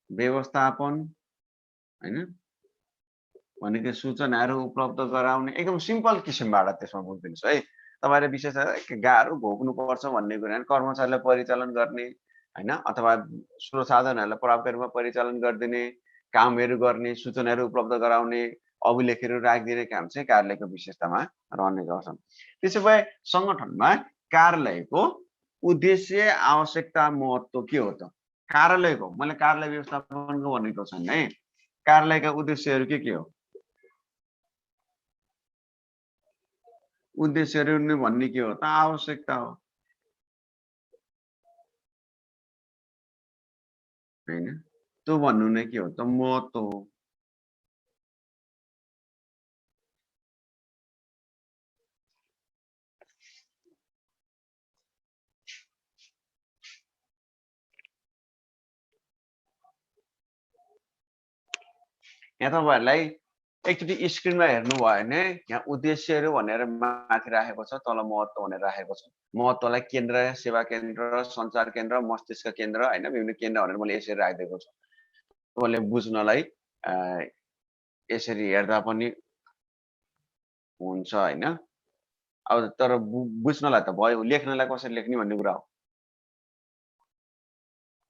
व्यवस्थापन होइन, भनेको सूचनाहरू उपलब्ध गराउने। एकदम सिम्पल किसिमबाट त्यसमा बुझिदिनुहोस् है। तपाईँले विशेष गाह्रो भोग्नुपर्छ भन्ने कुरा कर्मचारीलाई परिचालन गर्ने होइन, अथवा स्रोत साधनहरूलाई प्रभावकारी रूपमा परिचालन गरिदिने, कामहरू गर्ने, सूचनाहरू उपलब्ध गराउने, अभिलेखहरू राखिदिने काम चाहिँ कार्यालयको विशेषतामा रहने गर्छन्। त्यसो भए सङ्गठनमा कार्यालयको उद्देश्य, आवश्यकता, महत्त्व के हो त? कार्यालयको, मैले कार्यालय व्यवस्थापनको भनेको छैन है, कार्यालयका उद्देश्यहरू के हो? उद्देश्यहरू नै भन्ने के हो त? आवश्यकता हो होइन, त्यो भन्नु नै के हो त? महत्त्व हो। यहाँ तपाईँहरूलाई एकचोटि स्क्रिनमा हेर्नुभयो भने यहाँ उद्देश्यहरू भनेर माथि राखेको छ, तल महत्त्व भनेर राखेको छ। महत्त्वलाई केन्द्र, सेवा केन्द्र, सञ्चार केन्द्र, मस्तिष्क केन्द्र होइन, विभिन्न केन्द्र भनेर मैले यसरी राखिदिएको छु। तपाईँले बुझ्नलाई यसरी हेर्दा पनि हुन्छ होइन। अब तर बुझ्नलाई त भयो, लेख्नलाई कसरी लेख्ने भन्ने कुरा हो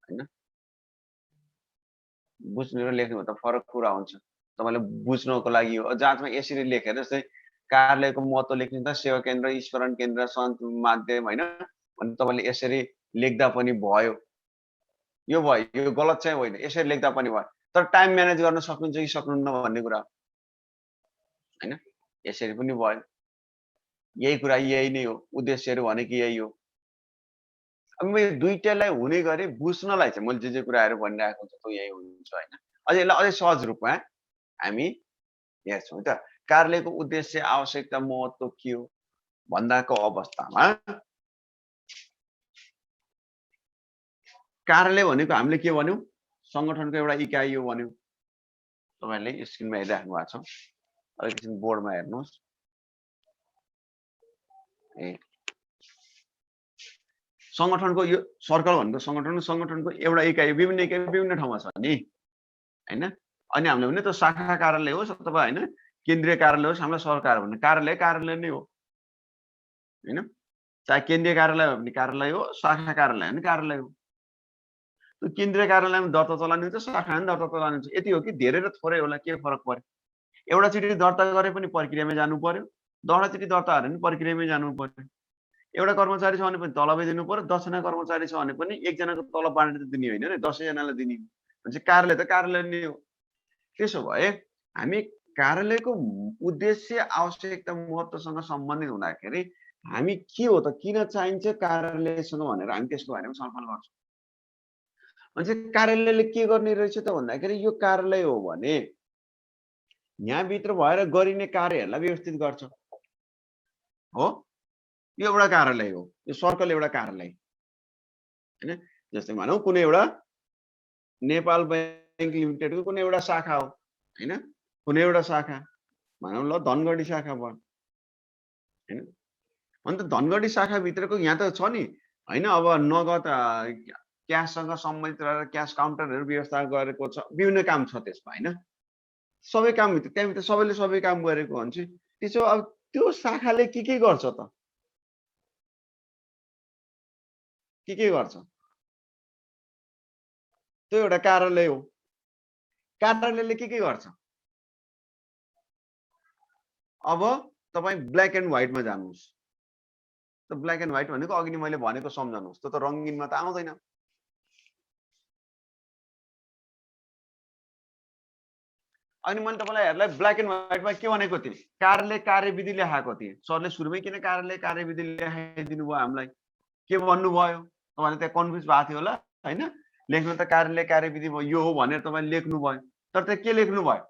होइन। बुझ्ने र लेख्नुमा त फरक कुरा हुन्छ। तपाईँले बुझ्नको लागि हो, जाँचमा यसरी लेखेर जस्तै कार्यालयको महत्त्व लेख्ने त सेवा केन्द्र, स्मरण केन्द्र, सञ्चार माध्यम होइन भने तपाईँले यसरी लेख्दा पनि भयो। यो भयो, यो गलत चाहिँ होइन, यसरी लेख्दा पनि भयो। तर टाइम म्यानेज गर्न सक्नुहुन्छ कि सक्नुहुन्न भन्ने कुरा हो होइन। यसरी पनि भयो। यही कुरा यही नै हो, उद्देश्यहरू भनेको यही हो। अब मैले दुईटालाई हुने गरी बुझ्नलाई चाहिँ मैले जे कुराहरू भनिरहेको हुन्छु त्यो यही हुन्छ होइन। अझ यसलाई अझै सहज रूपमा हामी हेर्छौँ त। कार्यालयको उद्देश्य, आवश्यकता, महत्त्व के हो भन्दाको अवस्थामा कार्यालय भनेको हामीले के भन्यौँ? सङ्गठनको एउटा इकाइ हो भन्यौँ। तपाईँहरूले स्क्रिनमा हेरिराख्नु भएको छ, एकैछिन बोर्डमा हेर्नुहोस्। सङ्गठनको यो सर्कल भनेको सङ्गठनको एउटा इकाइ, विभिन्न इकाइ विभिन्न ठाउँमा छ नि होइन। अनि हामीले भने त्यो शाखा कार्यालय होस् अथवा होइन केन्द्रीय कार्यालय होस्, हामीलाई सरकार भन्ने कार्यालय नै हो होइन। चाहे केन्द्रीय कार्यालय हो भने कार्यालय हो, शाखा कार्यालय भने कार्यालय हो। त्यो केन्द्रीय कार्यालयमा दर्ता चलाउने हुन्छ, शाखामा पनि दर्ता चलाउने हुन्छ। यति हो कि धेरै र थोरै होला, के फरक पर्यो? एउटाचोटि दर्ता गरे पनि प्रक्रियामै जानु पर्यो, 10वटाचोटि दर्ता गरे पनि प्रक्रियामै जानु पर्यो। एउटा कर्मचारी छ भने पनि तलबै दिनु पर्यो, 10 जना कर्मचारी छ भने पनि एकजनाको तलब बाँडेर दिने होइन नि, 10 जनालाई दिने। भनेपछि कार्यालय त कार्यालय नै हो। त्यसो भए हामी कार्यालयको उद्देश्य, आवश्यकता, महत्त्वसँग सम्बन्धित हुँदाखेरि हामी के हो त, किन चाहिन्छ कार्यालयसँग भनेर हामी त्यसको बारेमा छलफल गर्छौँ। भनेपछि कार्यालयले के गर्ने रहेछ त भन्दाखेरि यो कार्यालय हो भने यहाँभित्र भएर गरिने कार्यहरूलाई व्यवस्थित गर्छ हो। यो एउटा कार्यालय हो, यो सर्कल एउटा कार्यालय होइन। जस्तै भनौँ कुनै एउटा नेपाल बैंक लिमिटेडको कुनै एउटा शाखा हो होइन, कुनै एउटा शाखा भनौँ ल धनगढी शाखा भयो होइन। अन्त धनगढी शाखाभित्रको यहाँ त छ नि होइन, अब नगद क्याससँग सम्बन्धित रहेर क्यास काउन्टरहरू व्यवस्था गरेको छ, विभिन्न काम छ त्यसमा होइन। सबै कामभित्र त्यहाँभित्र सबैले सबै काम गरेको हुन्छ। त्यसो अब त्यो शाखाले के गर्छ त? के गर्छ? त्यो एउटा कार्यालय हो। कार्यालयले के गर्छ? अब तपाईँ ब्ल्याक एन्ड व्हाइटमा जानुहोस्। त ब्ल्याक एन्ड व्हाइट भनेको अघि नै मैले भनेको सम्झनुहोस्, त्यो त रङ्गिनमा त आउँदैन। अनि मैले तपाईँलाई हेर्लाई ब्ल्याक एन्ड व्हाइटमा के भनेको थिएँ, कार्यले कार्यविधि लेखाएको थिएँ। सरले सुरुमै किन कार्यले कार्यविधि लेखाइदिनु भयो हामीलाई, के भन्नुभयो? तपाईँले त्यहाँ कन्फ्युज भएको थियो होला होइन। लेख्नु त कार्यले कार्यविधि भयो, यो हो भनेर तपाईँले लेख्नुभयो, तर त्यहाँ के लेख्नुभयो?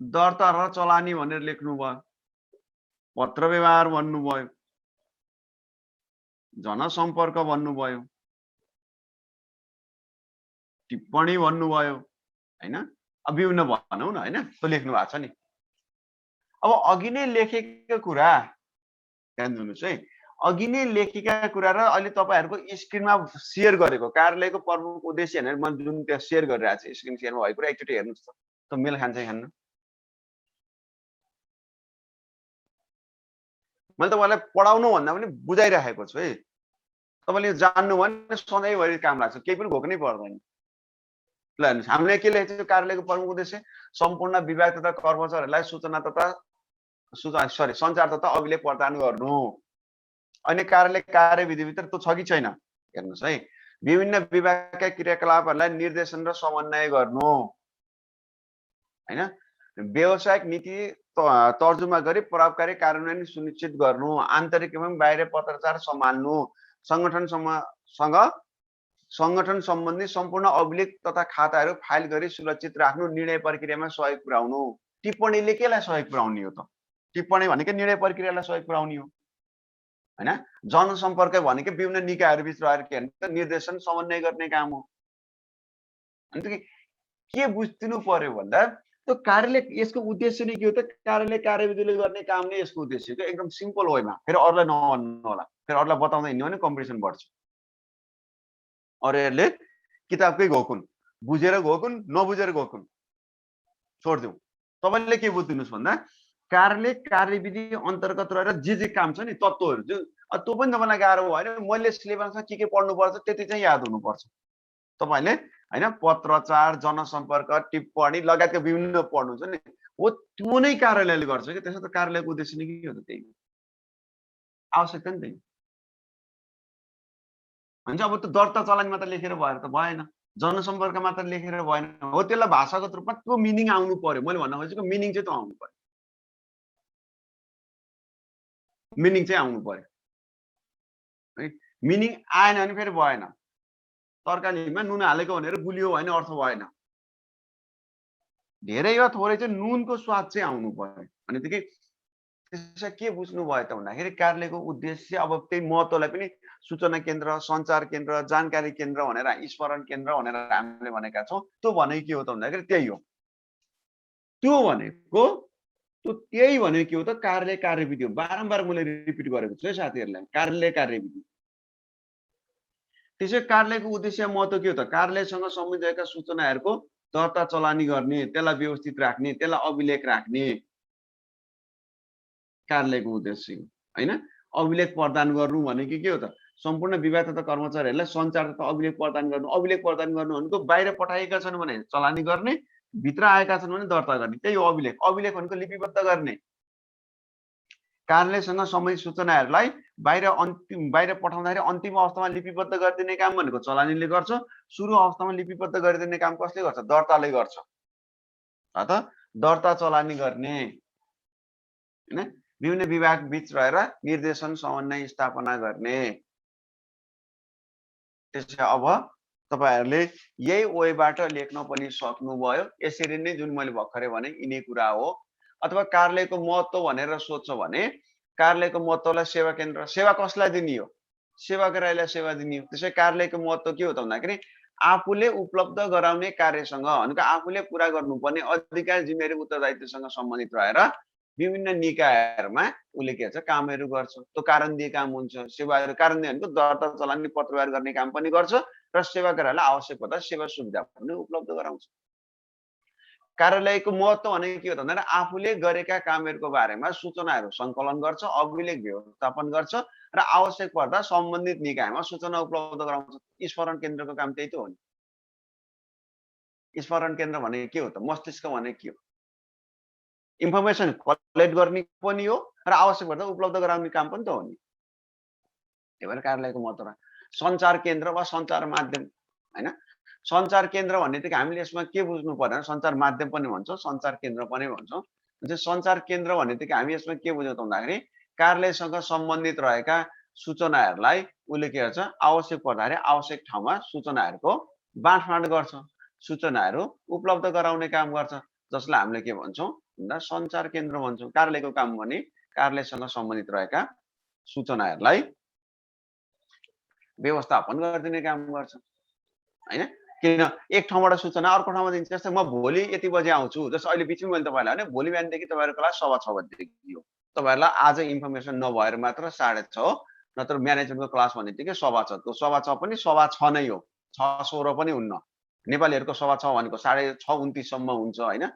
दर्ता र चलानी भनेर लेख्नुभयो, पत्र व्यवहार भन्नुभयो, जनसम्पर्क भन्नुभयो, टिप्पणी भन्नुभयो होइन। अब विभिन्न भनौँ न होइन, त्यो लेख्नु भएको छ नि। अब अघि नै लेखेको कुरा ध्यान दिनुहोस् है, अघि नै लेखेका कुरा र अहिले तपाईँहरूको स्क्रिनमा सेयर गरेको कार्यालयको प्रमुख उद्देश्य भनेर मैले जुन त्यहाँ सेयर गरिरहेको छु स्क्रिन सेयरमा भएको कुरा एकचोटि हेर्नुहोस् त मेल खान्छ कि खान्न। मैले तपाईँलाई पढाउनु भन्दा पनि बुझाइराखेको छु है, तपाईँले जान्नु भने सधैँभरि काम लाग्छ, केही पनि घोक्नै पर्दैन। ल हेर्नुहोस्, हामीले के लेखेको छ, कार्यालयको प्रमुख उद्देश्य सम्पूर्ण विभाग तथा कर्मचारीहरूलाई सञ्चार तथा अभिलेख प्रदान गर्नु। अनि कार्यालय कार्यविधिभित्र त्यो छ कि छैन हेर्नुहोस् है। विभिन्न विभागका क्रियाकलापहरूलाई निर्देशन र समन्वय गर्नु होइन। व्यावसायिक नीति तर्जुमा गरी प्रभावकारी कार्यान्वयन सुनिश्चित गर्नु, आन्तरिक एवं बाहिर पत्रचार सम्हाल्नु, सङ्गठन सम्बन्धी सम्पूर्ण अभिलेख तथा खाताहरू फाइल गरी सुरक्षित राख्नु, निर्णय प्रक्रियामा सहयोग पुर्याउनु। टिप्पणीले केलाई सहयोग पुर्याउने हो त? टिप्पणी भनेको निर्णय प्रक्रियालाई सहयोग पुर्याउने हो होइन। जनसम्पर्क भनेको विभिन्न निकायहरूभित्र रहेर के भन्छ निर्देशन समन्वय गर्ने काम हो। अनि के बुझ्दिनु पर्यो भन्दा त्यो कार्यालय यसको उद्देश्य नै के हो त? कार्यालय कार्यविधिले गर्ने काम नै यसको उद्देश्य हो। एकदम सिम्पल वेमा, फेरि अरूलाई नभन्नु होला, फेरि अरूलाई बताउँदै हिँड्यो भने कम्पिटिसन बढ्छ। अरूहरूले किताबकै घोकुन्, बुझेर घोकुन् नबुझेर घोकुन् छोडिदिउँ। तपाईँले के बुझिदिनुहोस् भन्दा कार्यालय कार्यविधि अन्तर्गत रहेर जे काम छ नि तत्त्वहरू जुन त्यो पनि तपाईँलाई गाह्रो भएन। मैले सिलेबसमा के पढ्नुपर्छ त्यति चाहिँ याद हुनुपर्छ तपाईँले होइन। पत्रचार, जनसम्पर्क, टिप्पणी लगायतका विभिन्न पढ्नुहुन्छ नि, हो त्यो नै कार्यालयले गर्छ कि। त्यसो त कार्यालयको उद्देश्य नै के हो त? त्यही आवश्यकता नि त्यही हुन्छ। अब त्यो दर्ता चलानी मात्र लेखेर भएर त भएन, जनसम्पर्क मात्र लेखेर भएन, हो त्यसलाई भाषागत रूपमा त्यो मिनिङ आउनु पर्यो। मैले भन्न खोजेको मिनिङ चाहिँ त्यो आउनु पर्यो, मिनिङ चाहिँ आउनु पर्यो है। मिनिङ आएन भने फेरि भएन। तरकारीमा नुन हालेको भनेर गुलियो भने अर्थ भएन। धेरै वा थोरै चाहिँ नुनको स्वाद चाहिँ आउनु पर्यो। भनेदेखि त्यसमा के बुझ्नु भयो त भन्दाखेरि कार्यालयको उद्देश्य अब त्यही महत्त्वलाई पनि सूचना केन्द्र, सञ्चार केन्द्र, जानकारी केन्द्र भनेर स्मरण केन्द्र भनेर हामीले भनेका छौँ। त्यो भनेको के हो त भन्दाखेरि त्यही हो। त्यो भनेको त्यही भनेको के हो त? कार्यालय कार्यविधि हो। बारम्बार मैले रिपिट गरेको छु है साथीहरूलाई, कार्यालय कार्यविधि। त्यसै कार्यालयको उद्देश्य महत्त्व के हो त? कार्यालयसँग सम्बन्धित भएका सूचनाहरूको दर्ता चलानी गर्ने, त्यसलाई व्यवस्थित राख्ने, त्यसलाई अभिलेख राख्ने कार्यालयको उद्देश्य हो होइन। अभिलेख प्रदान गर्नु भनेको के हो त? सम्पूर्ण विभाग तथा कर्मचारीहरूलाई सञ्चार तथा अभिलेख प्रदान गर्नु। अभिलेख प्रदान गर्नु भनेको बाहिर पठाएका छन् भने चलानी गर्ने, भित्र आएका छन् भने दर्ता गर्ने, त्यही हो अभिलेख। अभिलेख भनेको लिपिबद्ध गर्ने। कार्यालयसँग सम्बन्धित सूचनाहरूलाई बाहिर पठाउँदाखेरि अन्तिम अवस्थामा लिपिबद्ध गरिदिने काम भनेको चलानीले गर्छ। सुरु अवस्थामा लिपिबद्ध गरिदिने काम कसले गर्छ? दर्ताले गर्छ। त दर्ता चलानी गर्ने होइन, विभिन्न विभाग बीच रहेर निर्देशन समन्वय स्थापना गर्ने। त्यसै अब तपाईँहरूले यही वेबाट लेख्न पनि सक्नुभयो। यसरी नै जुन मैले भर्खरै भने यिनै कुरा हो। अथवा कार्यालयको महत्त्व भनेर सोध्छ भने कार्यालयको महत्त्वलाई सेवा केन्द्र, सेवा कसलाई दिने हो? सेवाग्राहीलाई सेवा दिने हो। त्यसै कार्यालयको महत्त्व के हो त भन्दाखेरि आफूले उपलब्ध गराउने कार्यसँग भनेको आफूले पुरा गर्नुपर्ने अधिकार, जिम्मेवारी, उत्तरदायित्वसँग सम्बन्धित रहेर विभिन्न निकायहरूमा उसले के भन्छ कामहरू गर्छ। त्यो कारणदिए काम हुन्छ। सेवाहरू कारणदिए भनेको दर्ता चलानी पत्रव्यवहार गर्ने काम पनि गर्छ र सेवाग्राहीलाई आवश्यक पर्दा सेवा सुविधा पनि उपलब्ध गराउँछ। कार्यालयको महत्त्व भनेको के हो त भन्दा आफूले गरेका कामहरूको बारेमा सूचनाहरू सङ्कलन गर्छ, अभिलेख व्यवस्थापन गर्छ र आवश्यक पर्दा सम्बन्धित निकायमा सूचना उपलब्ध गराउँछ। स्मरण केन्द्रको काम त्यही त हो नि। स्मरण केन्द्र भनेको के हो त? मस्तिष्क भनेको के हो? इन्फर्मेसन कलेक्ट गर्ने पनि हो र आवश्यक पर्दा उपलब्ध गराउने काम पनि त हो नि। त्यही भएर कार्यालयको महत्त्व रह्यो। सञ्चार केन्द्र वा सञ्चार माध्यम होइन। सञ्चार केन्द्र भन्ने बित्तिकै हामीले यसमा के बुझ्नु पर्यो भने सञ्चार माध्यम पनि भन्छौँ, सञ्चार केन्द्र पनि भन्छौँ। सञ्चार केन्द्र भन्ने बित्तिकै हामी यसमा के बुझ्यौँ त भन्दाखेरि कार्यालयसँग सम्बन्धित रहेका सूचनाहरूलाई उसले के गर्छ, आवश्यक पर्दाखेरि आवश्यक ठाउँमा सूचनाहरूको बाँडफाँड गर्छ, सूचनाहरू उपलब्ध गराउने काम गर्छ, जसलाई हामीले के भन्छौँ भन्दा सञ्चार केन्द्र भन्छौँ। कार्यालयको काम भने कार्यालयसँग सम्बन्धित रहेका सूचनाहरूलाई व्यवस्थापन गरिदिने काम गर्छ होइन। किन एक ठाउँबाट सूचना अर्को ठाउँमा दिन्छ। जस्तै म भोलि यति बजे आउँछु, जस्तो अहिले बिचमा मैले तपाईँलाई भने भोलि बिहानदेखि तपाईँहरूको क्लास 6:15 बजेदेखि हो। तपाईँहरूलाई आज इन्फर्मेसन नभएर मात्र 6:30 हो, नत्र म्यानेजमेन्टको क्लास भन्ने बित्तिकै 6:15 त्यो 6:15 पनि 6:15 नै हो, 6:16 पनि हुन्न। नेपालीहरूको 6:15 भनेको 6:29 सम्म हुन्छ होइन।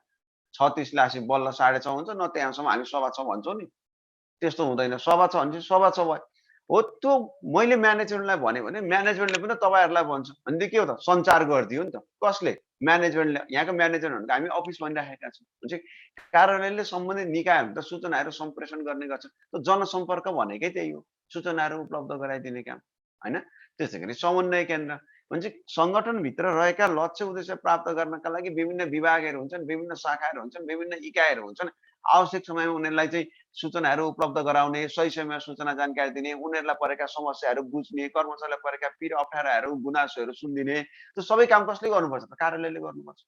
6:30 लासी बल्ल 6:30 हुन्छ, न त्यहाँसम्म हामी 6:15 भन्छौँ नि, त्यस्तो हुँदैन। 6:15 भने 6:15 भयो हो। त्यो मैले म्यानेजमेन्टलाई भने म्यानेजमेन्टले पनि तपाईँहरूलाई भन्छ भनेदेखि के हो त, सञ्चार गरिदियो नि त। कसले? म्यानेजमेन्टले। यहाँको म्यानेजर भनेको हामी अफिस भनिराखेका छौँ। हुन्छ कार्यालयले सम्बन्धित निकायहरू त सूचनाहरू सम्प्रेषण गर्ने गर्छ। त जनसम्पर्क भनेकै त्यही हो, सूचनाहरू उपलब्ध गराइदिने काम होइन। त्यसै गरी समन्वय केन्द्र भन्छ सङ्गठनभित्र रहेका लक्ष्य उद्देश्य प्राप्त गर्नका लागि विभिन्न विभागहरू हुन्छन्, विभिन्न शाखाहरू हुन्छन्, विभिन्न इकाइहरू हुन्छन्। आवश्यक समयमा उनीहरूलाई चाहिँ सूचनाहरू उपलब्ध गराउने, सही समयमा सूचना जानकारी दिने, उनीहरूलाई परेका समस्याहरू बुझ्ने, कर्मचारीलाई परेका पीडा अप्ठ्याराहरू गुनासोहरू सुनिदिने, त्यो सबै काम कसले गर्नुपर्छ त? कार्यालयले गर्नुपर्छ।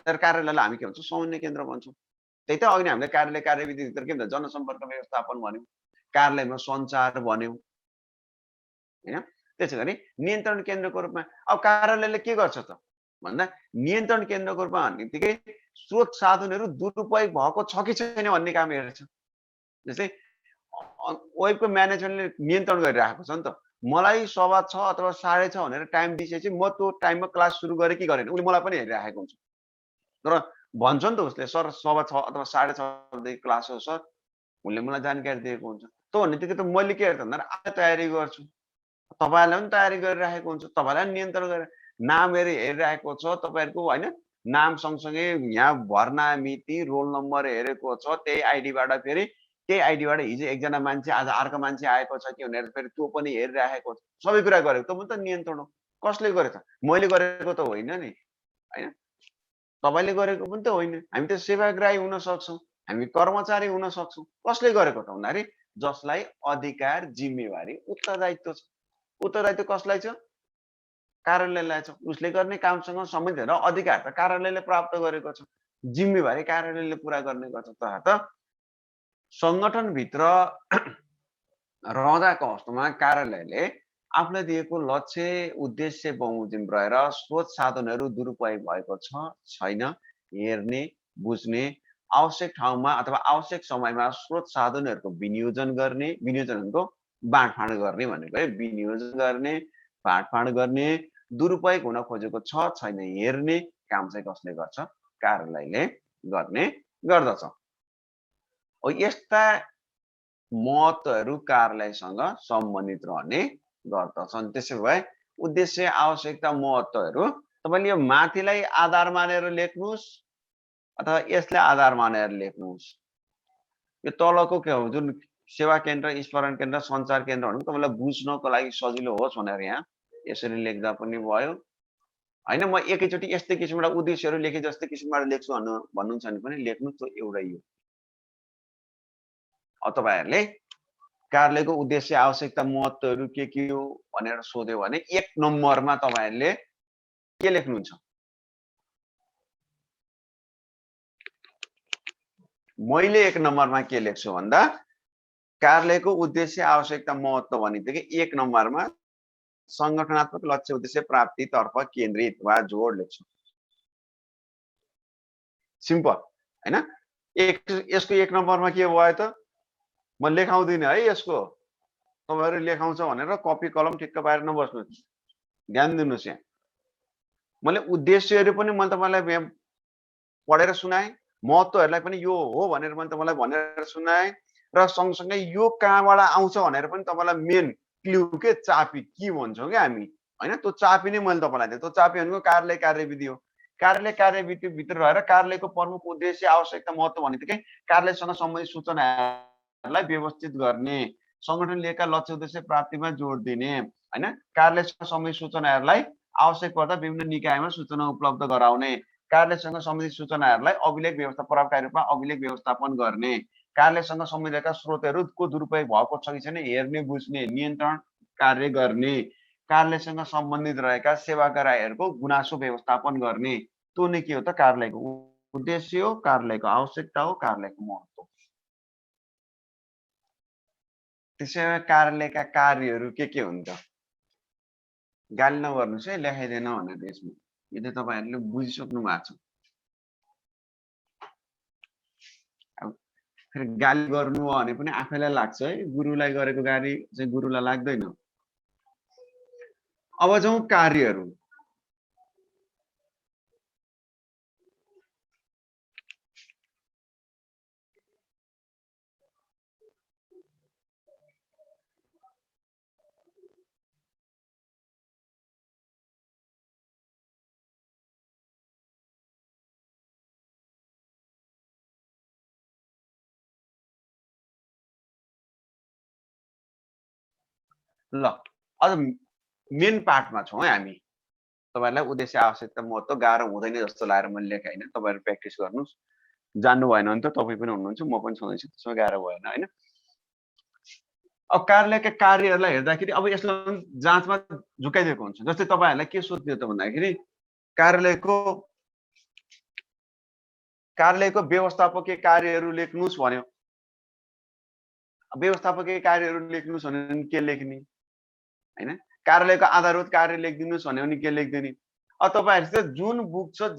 तर कार्यालयलाई हामी के भन्छौँ, समन्वय केन्द्र भन्छौँ। त्यही त अघि नै हामीले कार्यालय कार्यविधिभित्र के भन्छ, जनसम्पर्क व्यवस्थापन भन्यौँ, कार्यालयमा सञ्चार भन्यौँ होइन। त्यसै गरी नियन्त्रण केन्द्रको रूपमा अब कार्यालयले के गर्छ त भन्दा नियन्त्रण केन्द्रको रूपमा भन्ने बित्तिकै स्रोत साधनहरू दुरुपयोग भएको छ कि छैन भन्ने काम हेर्छ। जस्तै वेबको म्यानेजमेन्टले नियन्त्रण गरिराखेको छ नि त। मलाई 6:15 अथवा 6:30 भनेर टाइम दिइसकेपछि म त्यो टाइममा क्लास सुरु गरेँ कि गरेन, उसले मलाई पनि हेरिराखेको हुन्छ। तर भन्छ नि त उसले, सर 6:15 अथवा 6:30 देखि क्लास हो सर, उसले मलाई जानकारी दिएको हुन्छ। त्यो भन्ने बित्तिकै त मैले के हेर्छु भन्दा आज तयारी गर्छु, तपाईँहरूलाई पनि तयारी गरिराखेको हुन्छ, तपाईँलाई पनि नियन्त्रण गरेर नामहरू हेरिरहेको छ तपाईँहरूको होइन। नाम सँगसँगै यहाँ भर्ना मिति, रोल नम्बर हेरेको छ, त्यही आइडीबाट फेरि त्यही आइडीबाट हिजो एकजना मान्छे आज अर्को मान्छे आएको छ कि भनेर फेरि त्यो पनि हेरिराखेको छ। सबै कुरा गरेको त्यो पनि त नियन्त्रण हो। कसले गर्यो त? मैले गरेको त होइन नि होइन, तपाईँले गरेको पनि त होइन। हामी त सेवाग्राही हुन सक्छौँ, हामी कर्मचारी हुन सक्छौँ। कसले गरेको त भन्दाखेरि जसलाई अधिकार, जिम्मेवारी, उत्तरदायित्व छ। उत्तरदायित्व कसलाई छ? कार्यालयलाई छ। उसले गर्ने कामसँग सम्बन्धित र अधिकार त कार्यालयले प्राप्त गरेको छ, जिम्मेवारी कार्यालयले पुरा गर्ने गर्छ। त सङ्गठनभित्र रहँदाको अवस्थामा कार्यालयले आफूलाई दिएको लक्ष्य उद्देश्य बमोजिम रहेर स्रोत साधनहरू दुरुपयोग भएको छ छैन हेर्ने, बुझ्ने, आवश्यक ठाउँमा अथवा आवश्यक समयमा स्रोत साधनहरूको विनियोजन गर्ने, विनियोजनको बाँडफाँड गर्ने भनेको है, विनियोजन गर्ने, बाँडफाँड गर्ने, दुरुपयोग हुन खोजेको छ छैन हेर्ने काम चाहिँ कसले गर्छ? कार्यालयले गर्ने गर्दछ। यस्ता महत्त्वहरू कार्यालयसँग सम्बन्धित रहने गर्दछन्। त्यसो भए उद्देश्य, आवश्यकता, महत्त्वहरू तपाईँले यो माथिलाई आधार मानेर लेख्नुहोस् अथवा यसलाई आधार मानेर लेख्नुहोस्। यो तलको के हो जुन सेवा केन्द्र, स्मरण केन्द्र, सञ्चार केन्द्र भनेको तपाईँलाई बुझ्नको लागि सजिलो होस् भनेर यहाँ यसरी लेख्दा पनि भयो होइन। म एकैचोटि यस्तै किसिमबाट उद्देश्यहरू लेखे जस्तै किसिमबाट लेख्छु भन्नुहुन्छ भने पनि लेख्नु, त्यो एउटै हो। अब तपाईँहरूले कार्यालयको उद्देश्य, आवश्यकता, महत्त्वहरू के हो भनेर सोध्यो भने 1 नम्बरमा तपाईँहरूले के लेख्नुहुन्छ? मैले 1 नम्बरमा के लेख्छु भन्दा कार्यालयको उद्देश्य, आवश्यकता, महत्त्व भनेदेखि 1 नम्बरमा सङ्गठनात्मक लक्ष्य उद्देश्य प्राप्तितर्फ केन्द्रित वा जोड लेख्छु। सिम्पल होइन। यसको 1 नम्बरमा के भयो त? म लेखाउँदिनँ है यसको, तपाईँहरू लेखाउँछ भनेर कपी कलम ठिक्क पारेर नबस्नुहोस्, ध्यान दिनुहोस्। यहाँ मैले उद्देश्यहरू पनि मैले तपाईँलाई पढेर सुनाएँ, महत्त्वहरूलाई पनि यो हो भनेर मैले तपाईँलाई भनेर सुनाएँ र सँगसँगै यो कहाँबाट आउँछ भनेर पनि तपाईँलाई मेन क्लु के चाबी के भन्छौँ क्या हामी होइन, त्यो चाबी नै मैले तपाईँलाई दिएँ। त्यो चाबी भनेको कार्यालय कार्यविधि हो। कार्यालय कार्यविधिभित्र रहेर कार्यालयको प्रमुख उद्देश्य, आवश्यकता, महत्त्व भनेदेखि कार्यालयसँग सम्बन्धित सूचना कार्यालयहरूलाई व्यवस्थित गर्ने, संगठन लिएका लक्ष्य उद्देश्य प्राप्तिमा जोड दिने, हैन? कार्यालयसँग सम्बन्धित सूचनाहरूलाई आवश्यक पर्दा विभिन्न निकायमा सूचना उपलब्ध गराउने, कार्यालयसँग सम्बन्धित सूचनाहरूलाई अभिलेख व्यवस्था प्रभावकारी रूपमा अभिलेख व्यवस्थापन गर्ने, कार्यालयसँग सम्बन्धित स्रोतहरूको दुरुपयोग भएको छ कि छैन हेर्ने बुझ्ने, नियन्त्रण कार्य गर्ने, कार्यालयसँग सम्बन्धित रहेका सेवाग्राहीहरूको गुनासो व्यवस्थापन गर्ने। त्यो नै के हो त कार्यालयको उद्देश्य हो, कार्यालयको आवश्यकता हो, कार्यालयको महत्त्व हो। त्यसैमा कार्यालयका कार्यहरू के हुन् त? गाली नगर्नुहोस् है लेखाइदिएन भनेर यसमा। यो त तपाईँहरूले बुझिसक्नु भएको छ। अब फेरि गाली गर्नु भने पनि आफैलाई लाग्छ है, गुरुलाई गरेको गाली चाहिँ गुरुलाई लाग्दैन। अब जाउँ कार्यहरू। ल अझ मेन पार्टमा छौँ है हामी। तपाईँहरूलाई उद्देश्य आवश्यकता महत्त्व गाह्रो हुँदैन जस्तो लागेर मैले लेखेँ होइन। तपाईँहरू प्र्याक्टिस गर्नुहोस्। जान्नु भएन भने त तपाईँ पनि हुनुहुन्छ, म पनि छँदैछु, त्यसमा गाह्रो भएन होइन। अब कार्यालयका कार्यहरूलाई हेर्दाखेरि अब यसलाई जाँचमा झुकाइदिएको हुन्छ। जस्तै तपाईँहरूलाई के सोध्यो त भन्दाखेरि कार्यालयको व्यवस्थापकीय कार्यहरू लेख्नुहोस् भन्यो। व्यवस्थापकीय कार्यहरू लेख्नुहोस् भने के लेख्ने हैन? कार्यालयको आधारभूत कार्य लेखिदिनुहोस् भन्यो भने के लेखिदिने? अब तपाईँहरूले जुन बुक छ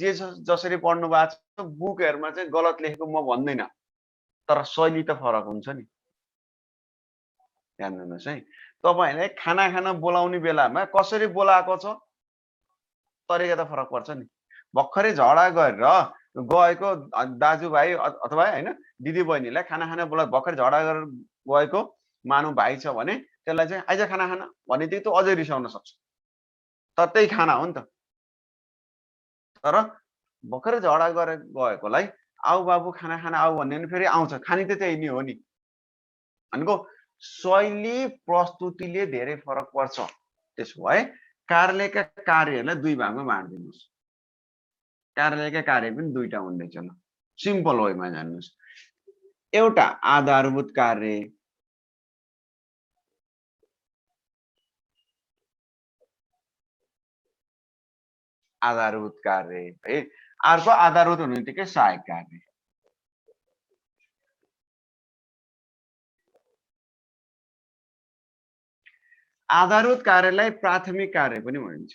जसरी पढ्नु भएको छ बुकहरूमा चाहिँ गलत लेखेको म भन्दैन, तर शैली त फरक हुन्छ नि। ध्यान दिनुहोस् है। तपाईँहरूले खाना खान बोलाउने बेलामा कसरी बोलाएको छ तरिका त फरक पर्छ नि। भर्खरै झगडा गरेर गएको दाजुभाइ अथवा हैन दिदीबहिनीलाई खाना खान बोला भर्खरै झगडा गरेर गएको मानव भाइ छ भने त्यसलाई चाहिँ आइज खाना खान भनेदेखि त अझै रिसाउन सक्छ। तर त्यही खाना हो नि त। तर भर्खरै झगडा गरेर गएकोलाई आऊ बाबु खाना खान आऊ भन्यो भने फेरि आउँछ। खानी त त्यही नै हो नि। भनेको शैली प्रस्तुतिले धेरै फरक पर्छ। त्यसो भए कार्यालयका कार्यहरूलाई दुई भागमा बाँड्दिनुहोस्। कार्यालयका कार्य पनि दुईटा हुँदैछ ल। सिम्पल वेमा जान्नुहोस्। एउटा आधारभूत कार्य, आधारभूत कार्य है। अर्को आधारभूत हुने बित्तिकै सहायक कार्य। आधारभूत कार्यलाई प्राथमिक कार्य पनि भनिन्छ।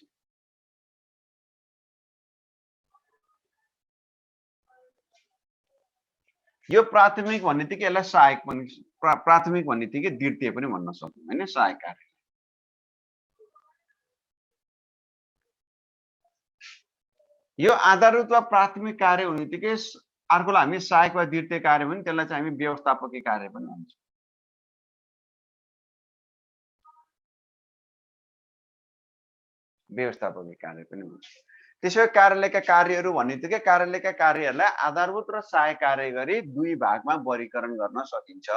यो प्राथमिक भन्ने बित्तिकै यसलाई सहायक पनि प्राथमिक भन्ने बित्तिकै द्वितीय पनि भन्न सक्छौँ हैन? सहायक कार्य। यो आधारभूत वा प्राथमिक कार्य हुने बित्तिकै अर्कोलाई हामी सहायक वा द्वितीय कार्य पनि त्यसलाई चाहिँ हामी व्यवस्थापकीय कार्य पनि भन्छौँ। व्यवस्थापकीय कार्य पनि भन्छौँ। त्यसो कार्यालयका कार्यहरू भन्ने बित्तिकै कार्यालयका कार्यहरूलाई आधारभूत र सहायक कार्य गरी दुई भागमा वर्गीकरण गर्न सकिन्छ।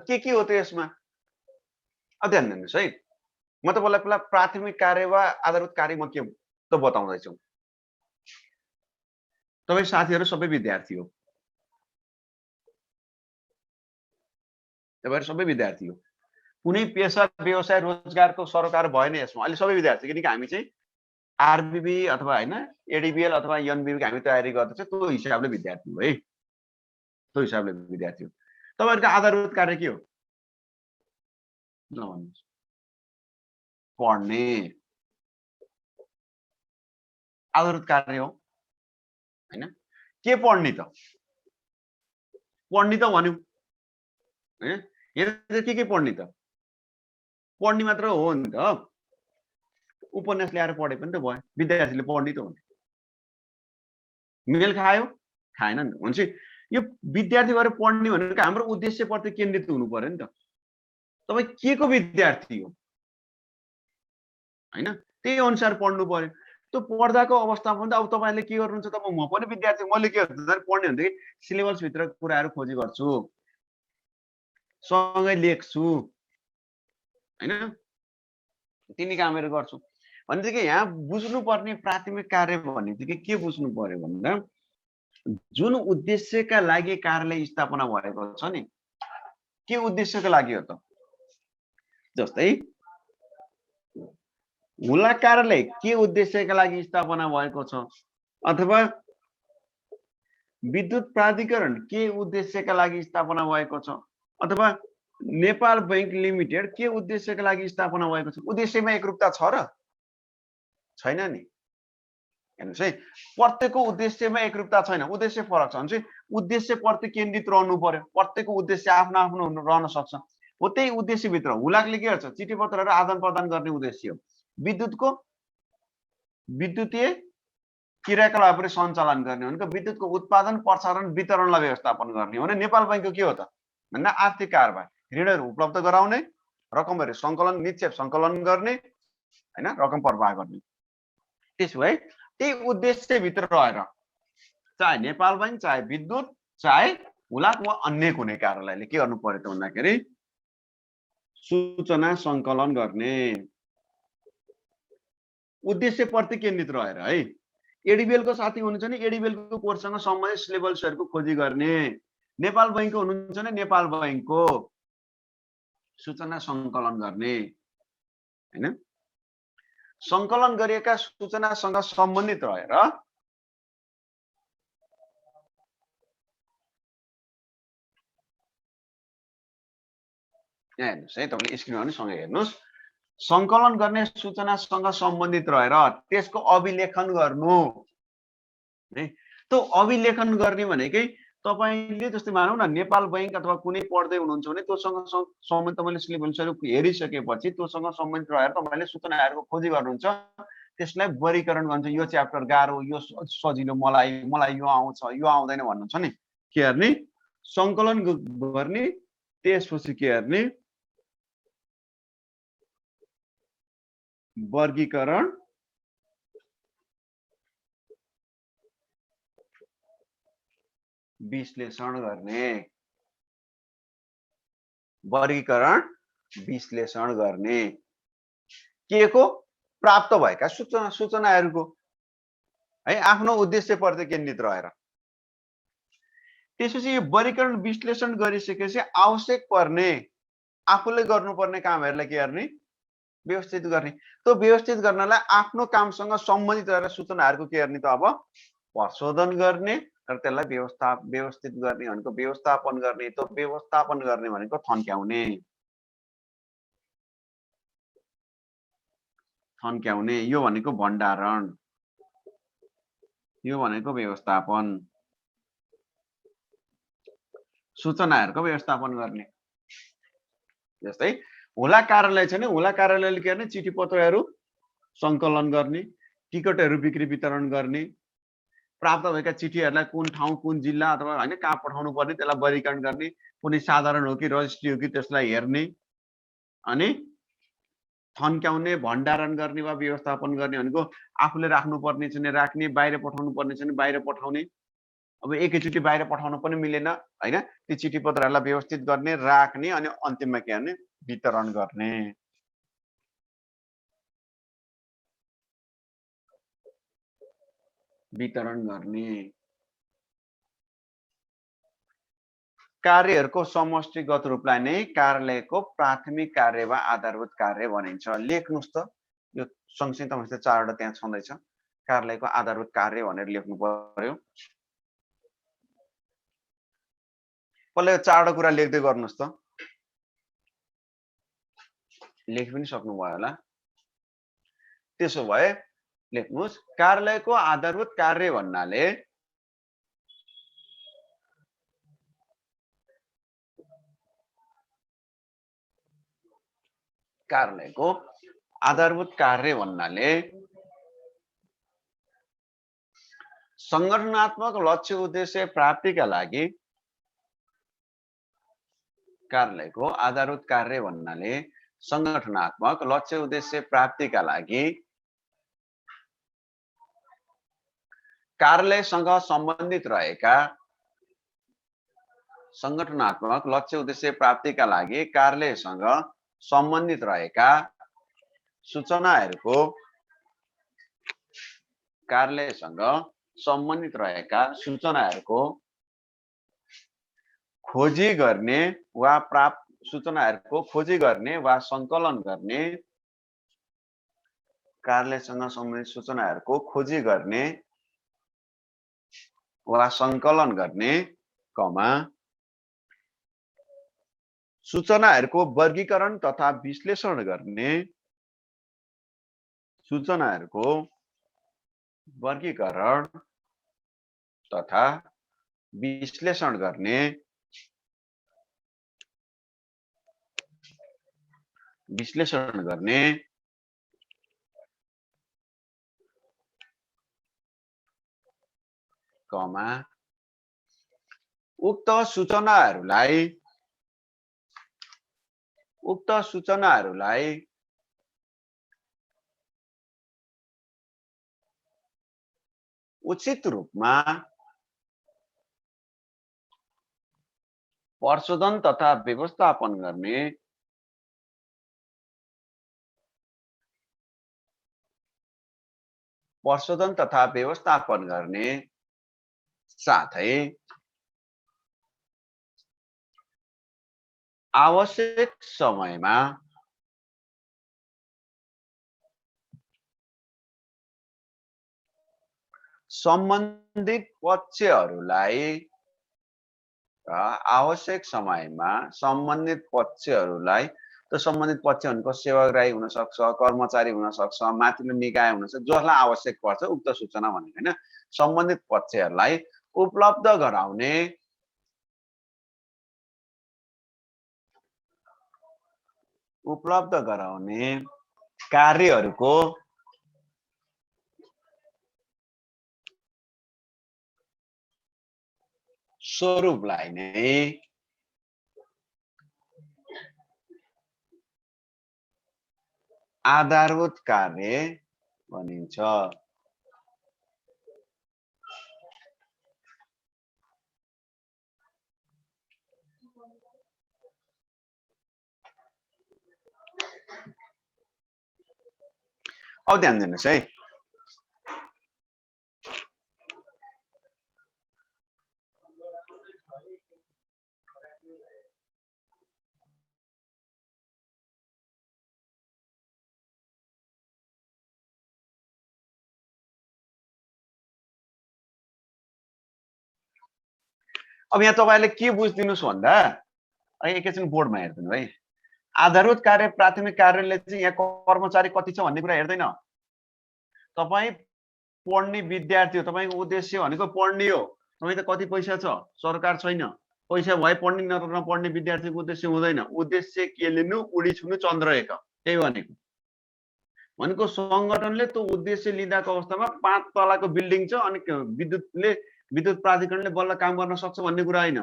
के हो त यसमा? ध्यान दिनुहोस् है। म तपाईँलाई पहिला प्राथमिक कार्य वा आधारभूत कार्य म के त बताउँदैछु। तपाईँ साथीहरू सबै विद्यार्थी हो। तपाईँहरू सबै विद्यार्थी हो। कुनै पेसा व्यवसाय रोजगारको सरोकार भएन यसमा। अहिले सबै विद्यार्थी किनकि हामी चाहिँ आरबिबी अथवा हैन एडिबिएल अथवा एनबिबी हामी तयारी गर्दैछ त्यो हिसाबले विद्यार्थी हो है। त्यो हिसाबले विद्यार्थी हो। तपाईहरुको आधारभूत कार्य के हो? भन्नुस्। पढ्ने आधारभूत कार्य हो हैन? के पढ्ने त? पढ्ने त भन्यौ हैन? हेर के पढ्ने त? पढ्ने मात्र हो नि त। उपन्यास ल्याएर पढे पनि त भयो। विद्यार्थीले पढ्ने त हो नि। मेल खायो? खाएन नि त। भनेपछि यो विद्यार्थी भएर पढ्ने भनेको हाम्रो उद्देश्यप्रति केन्द्रित हुनु पर्यो नि त। तपाई के को विद्यार्थी हो? हैन, त्यही अनुसार पढ्नु पर्यो। त्यो पढ्दाको अवस्थामा त अब तपाईहरुले के गर्नुहुन्छ त, म पनि विद्यार्थी, मैले के गर्छु त पढ्ने भनेदेखि सिलेबस भित्र कुराहरु खोजी गर्छु, सँगै लेख्छु हैन, तिनी कामहरु गर्छु। भनेदेखि यहाँ बुझ्नुपर्ने प्राथमिक कार्य भनेदेखि के बुझ्नु पर्यो भन्दा, जुन उद्देश्यका लागि कार्यालय स्थापना भएको छ नि, के उद्देश्यको लागि हो त? जस्तै हुला कार्यालय के उद्देश्यका लागि स्थापना भएको छ, अथवा विद्युत प्राधिकरण के उद्देश्यका लागि स्थापना भएको छ, अथवा नेपाल बैंक लिमिटेड के उद्देश्यका लागि स्थापना भएको छ, उद्देश्यमा एकरूपता छ र छैन नि? हेर्नुस् है, प्रत्येकको उद्देश्यमा एकरूपता छैन, उद्देश्य फरक छ भने चाहिँ उद्देश्य प्रति केन्द्रित रहनु पर्यो। प्रत्येकको उद्देश्य आफ्नो आफ्नो रहन सक्छ। हो त्यही उद्देश्यभित्र हुलाकले के गर्छ, चिठी पत्रहरू आदान प्रदान गर्ने उद्देश्य हो। विद्युतको विद्युतीय क्रियाकलापहरू सञ्चालन गर्ने भनेको विद्युतको उत्पादन, प्रसारण, वितरणलाई व्यवस्थापन गर्ने हो भने नेपाल बैंकको के हो त भन्दा आर्थिक कारोबार, ऋणहरू उपलब्ध गराउने, रकमहरू सङ्कलन, निक्षेप सङ्कलन गर्ने हैन, रकम प्रवाह गर्ने। त्यसो भए त्यही उद्देश्यभित्र रहेर चाहे नेपाल बैंक, चाहे विद्युत, चाहे हुलाक वा अन्य कुनै कार्यालयले के गर्नु पर्यो त भन्दाखेरि सूचना सङ्कलन गर्ने, उद्देश्य प्रति केन्द्रित रहेर है। एडिबिएलको साथी हुनुहुन्छ भने एडिबिएलको कोर्ससँग सम्बन्धित सिलेबसहरूको खोजी गर्ने, नेपाल बैंकको हुनुहुन्छ भने नेपाल बैंकको सूचना सङ्कलन गर्ने हैन। सङ्कलन गरिएका सूचनासँग सम्बन्धित रहेर यहाँ हेर्नुस् है, तपाईले स्क्रिनमा पनि सँगै हेर्नुस्। सङ्कलन गर्ने सूचनासँग सम्बन्धित रहेर त्यसको अभिलेखन गर्नु है। त्यो अभिलेखन गर्ने भनेकै तपाईले जस्तै मानौ न नेपाल बैंक अथवा कुनै पढ्दै हुनुहुन्छ भने त्योसँग सम्बन्धित तपाईले सिलेबसहरू हेरिसकेपछि त्योसँग सम्बन्धित रहेर तपाईले सूचनाहरूको खोजी गर्नुहुन्छ, त्यसलाई वर्गीकरण गर्नुहुन्छ। यो च्याप्टर गाह्रो, यो सजिलो, मलाई यो आउँछ, यो आउँदैन भन्नुहुन्छ नि, के गर्ने सङ्कलन गर्ने, त्यसपछि के गर्ने वर्गीकरण विश्लेषण गर्ने, वर्गीकरण विश्लेषण गर्ने के को प्राप्त भएका सूचनाहरूको है, आफ्नो उद्देश्य प्रति केन्द्रित रहेर। त्यसपछि यो वर्गीकरण विश्लेषण गरिसकेपछि आवश्यक पर्ने आफूले गर्नुपर्ने कामहरूलाई के गर्ने व्यवस्थित गर्ने। त्यो व्यवस्थित गर्नलाई आफ्नो कामसँग सम्बन्धित रहेर सूचनाहरूको के गर्ने त अब प्रशोधन गर्ने र त्यसलाई व्यवस्थित गर्ने भनेको व्यवस्थापन गर्ने। त्यो व्यवस्थापन गर्ने भनेको थन्क्याउने, यो भनेको भण्डारण, यो भनेको व्यवस्थापन, सूचनाहरूको व्यवस्थापन गर्ने। जस्तै हुला कार्यालय छ नि, हुला कार्यालयले के गर्ने चिठी पत्रहरू सङ्कलन गर्ने, टिकटहरू बिक्री वितरण गर्ने, प्राप्त भएका चिठीहरूलाई कुन ठाउँ, कुन जिल्ला अथवा हैन कहाँ पठाउनु पर्ने त्यसलाई वर्गीकरण गर्ने, कुनै साधारण हो कि रजिस्ट्री हो कि त्यसलाई हेर्ने, अनि थन्क्याउने, भण्डारण गर्ने वा व्यवस्थापन गर्ने भनेको आफूले राख्नुपर्ने छ भने राख्ने, बाहिर पठाउनु पर्ने छ भने बाहिर पठाउने। अब एकैचोटि बाहिर पठाउन पनि मिलेन हैन, ती चिठी पत्रहरूलाई व्यवस्थित गर्ने, राख्ने, अनि अन्तिममा के गर्ने वितरण गर्ने। वितरण गर्ने कार्यहरूको समष्टिगत रूपलाई नै कार्यालयको प्राथमिक कार्य वा आधारभूत कार्य भनिन्छ। लेख्नुस् त, यो सँगसँगै तपाईहरुले चारवटा त्यहाँ छँदैछ, कार्यालयको आधारभूत कार्य भनेर लेख्नु पर्यो। पहिला यो चारवटा कुरा लेख्दै गर्नुस् त, लेखि पनि सक्नुभयो होला। त्यसो भए लेख्नुस्, कार्यालयको आधारभूत कार्य भन्नाले कार्यालयको आधारभूत कार्य भन्नाले संगठनात्मक लक्ष्य उद्देश्य प्राप्तिका लागि कार्यालयको आधारभूत कार्य भन्नाले संगठनात्मक लक्ष्य उद्देश्य प्राप्तिका लागि कार्यालयसँग सम्बन्धित रहेका संगठनात्मक लक्ष्य उद्देश्य प्राप्तिका लागि कार्यालयसँग सम्बन्धित रहेका सूचनाहरूको खोजी गर्ने वा सङ्कलन गर्ने कार्यालयसँग सम्बन्धित सूचनाहरूको खोजी गर्ने वा सङ्कलन गर्ने सूचनाहरूको वर्गीकरण तथा विश्लेषण गर्ने उक्त सूचनाहरूलाई उचित रूपमा प्रशोधन तथा व्यवस्थापन गर्ने साथै आवश्यक समयमा सम्बन्धित पक्षहरूलाई त सम्बन्धित पक्ष भनेको सेवाग्राही हुन सक्छ, कर्मचारी हुन सक्छ, माथिल्लो निकाय हुन सक्छ, जसलाई आवश्यक पर्छ उक्त सूचना भनेको हैन। सम्बन्धित पक्षहरूलाई उपलब्ध गराउने कार्यहरूको स्वरूपलाई नै आधारभूत कार्य भनिन्छ। अब ध्यान दिनुहोस् है। अब यहाँ तपाईहरुले के बुझ्दिनुस् भन्दा एकैछिन बोर्डमा हेर्दिनु है। आधारभूत कार्य प्राथमिक कार्यले चाहिँ यहाँ कर्मचारी कति छ भन्ने कुरा हेर्दैन। तपाई पढ्ने विद्यार्थी हो, तपाईको उद्देश्य भनेको पढ्ने हो। तपाई त कति पैसा छ, सरकार छैन, पैसा भए पढ्ने नपढ्ने विद्यार्थीको उद्देश्य हुँदैन। उद्देश्य के लिनु, उडी छुनु, चन्द्र एक, त्यही भनेको संगठनले त्यो उद्देश्य लिँदाको अवस्थामा 5 तलाको बिल्डिङ छ अनि विद्युत प्राधिकरणले बल्ल काम गर्न सक्छ भन्ने कुरा हैन।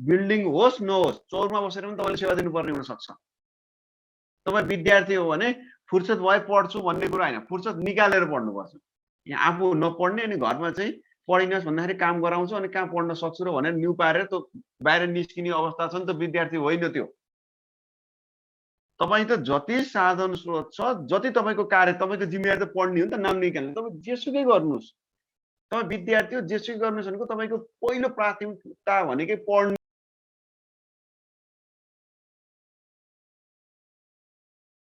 बिल्डिङ होस् नहोस्, चौरमा बसेर पनि तपाईले सेवा दिनुपर्ने हुन सक्छ। तपाई विद्यार्थी हो भने फुर्सद भए पढ्छु भन्ने कुरा हैन, फुर्सद निकालेर पढ्नुपर्छ। यहाँ आफू नपढ्ने अनि घरमा चाहिँ पढिनस् भन्दाखेरि काम गराउँछु अनि कहाँ पढ्न सक्छु र भनेर न्यु पारेर त्यो बाहिर निस्किने अवस्था छ नि त, विद्यार्थी होइन त्यो। तपाई त जति साधन स्रोत छ, जति तपाईको कार्य, तपाईको जिम्मेवारी त पढ्ने हो नि त, नाम निकाल्ने। तपाई जेसुकै गर्नुस्, तपाई विद्यार्थी हो, जेसुकै गर्नुस् भनेको तपाईको पहिलो प्राथमिकता भनेकै पढ्ने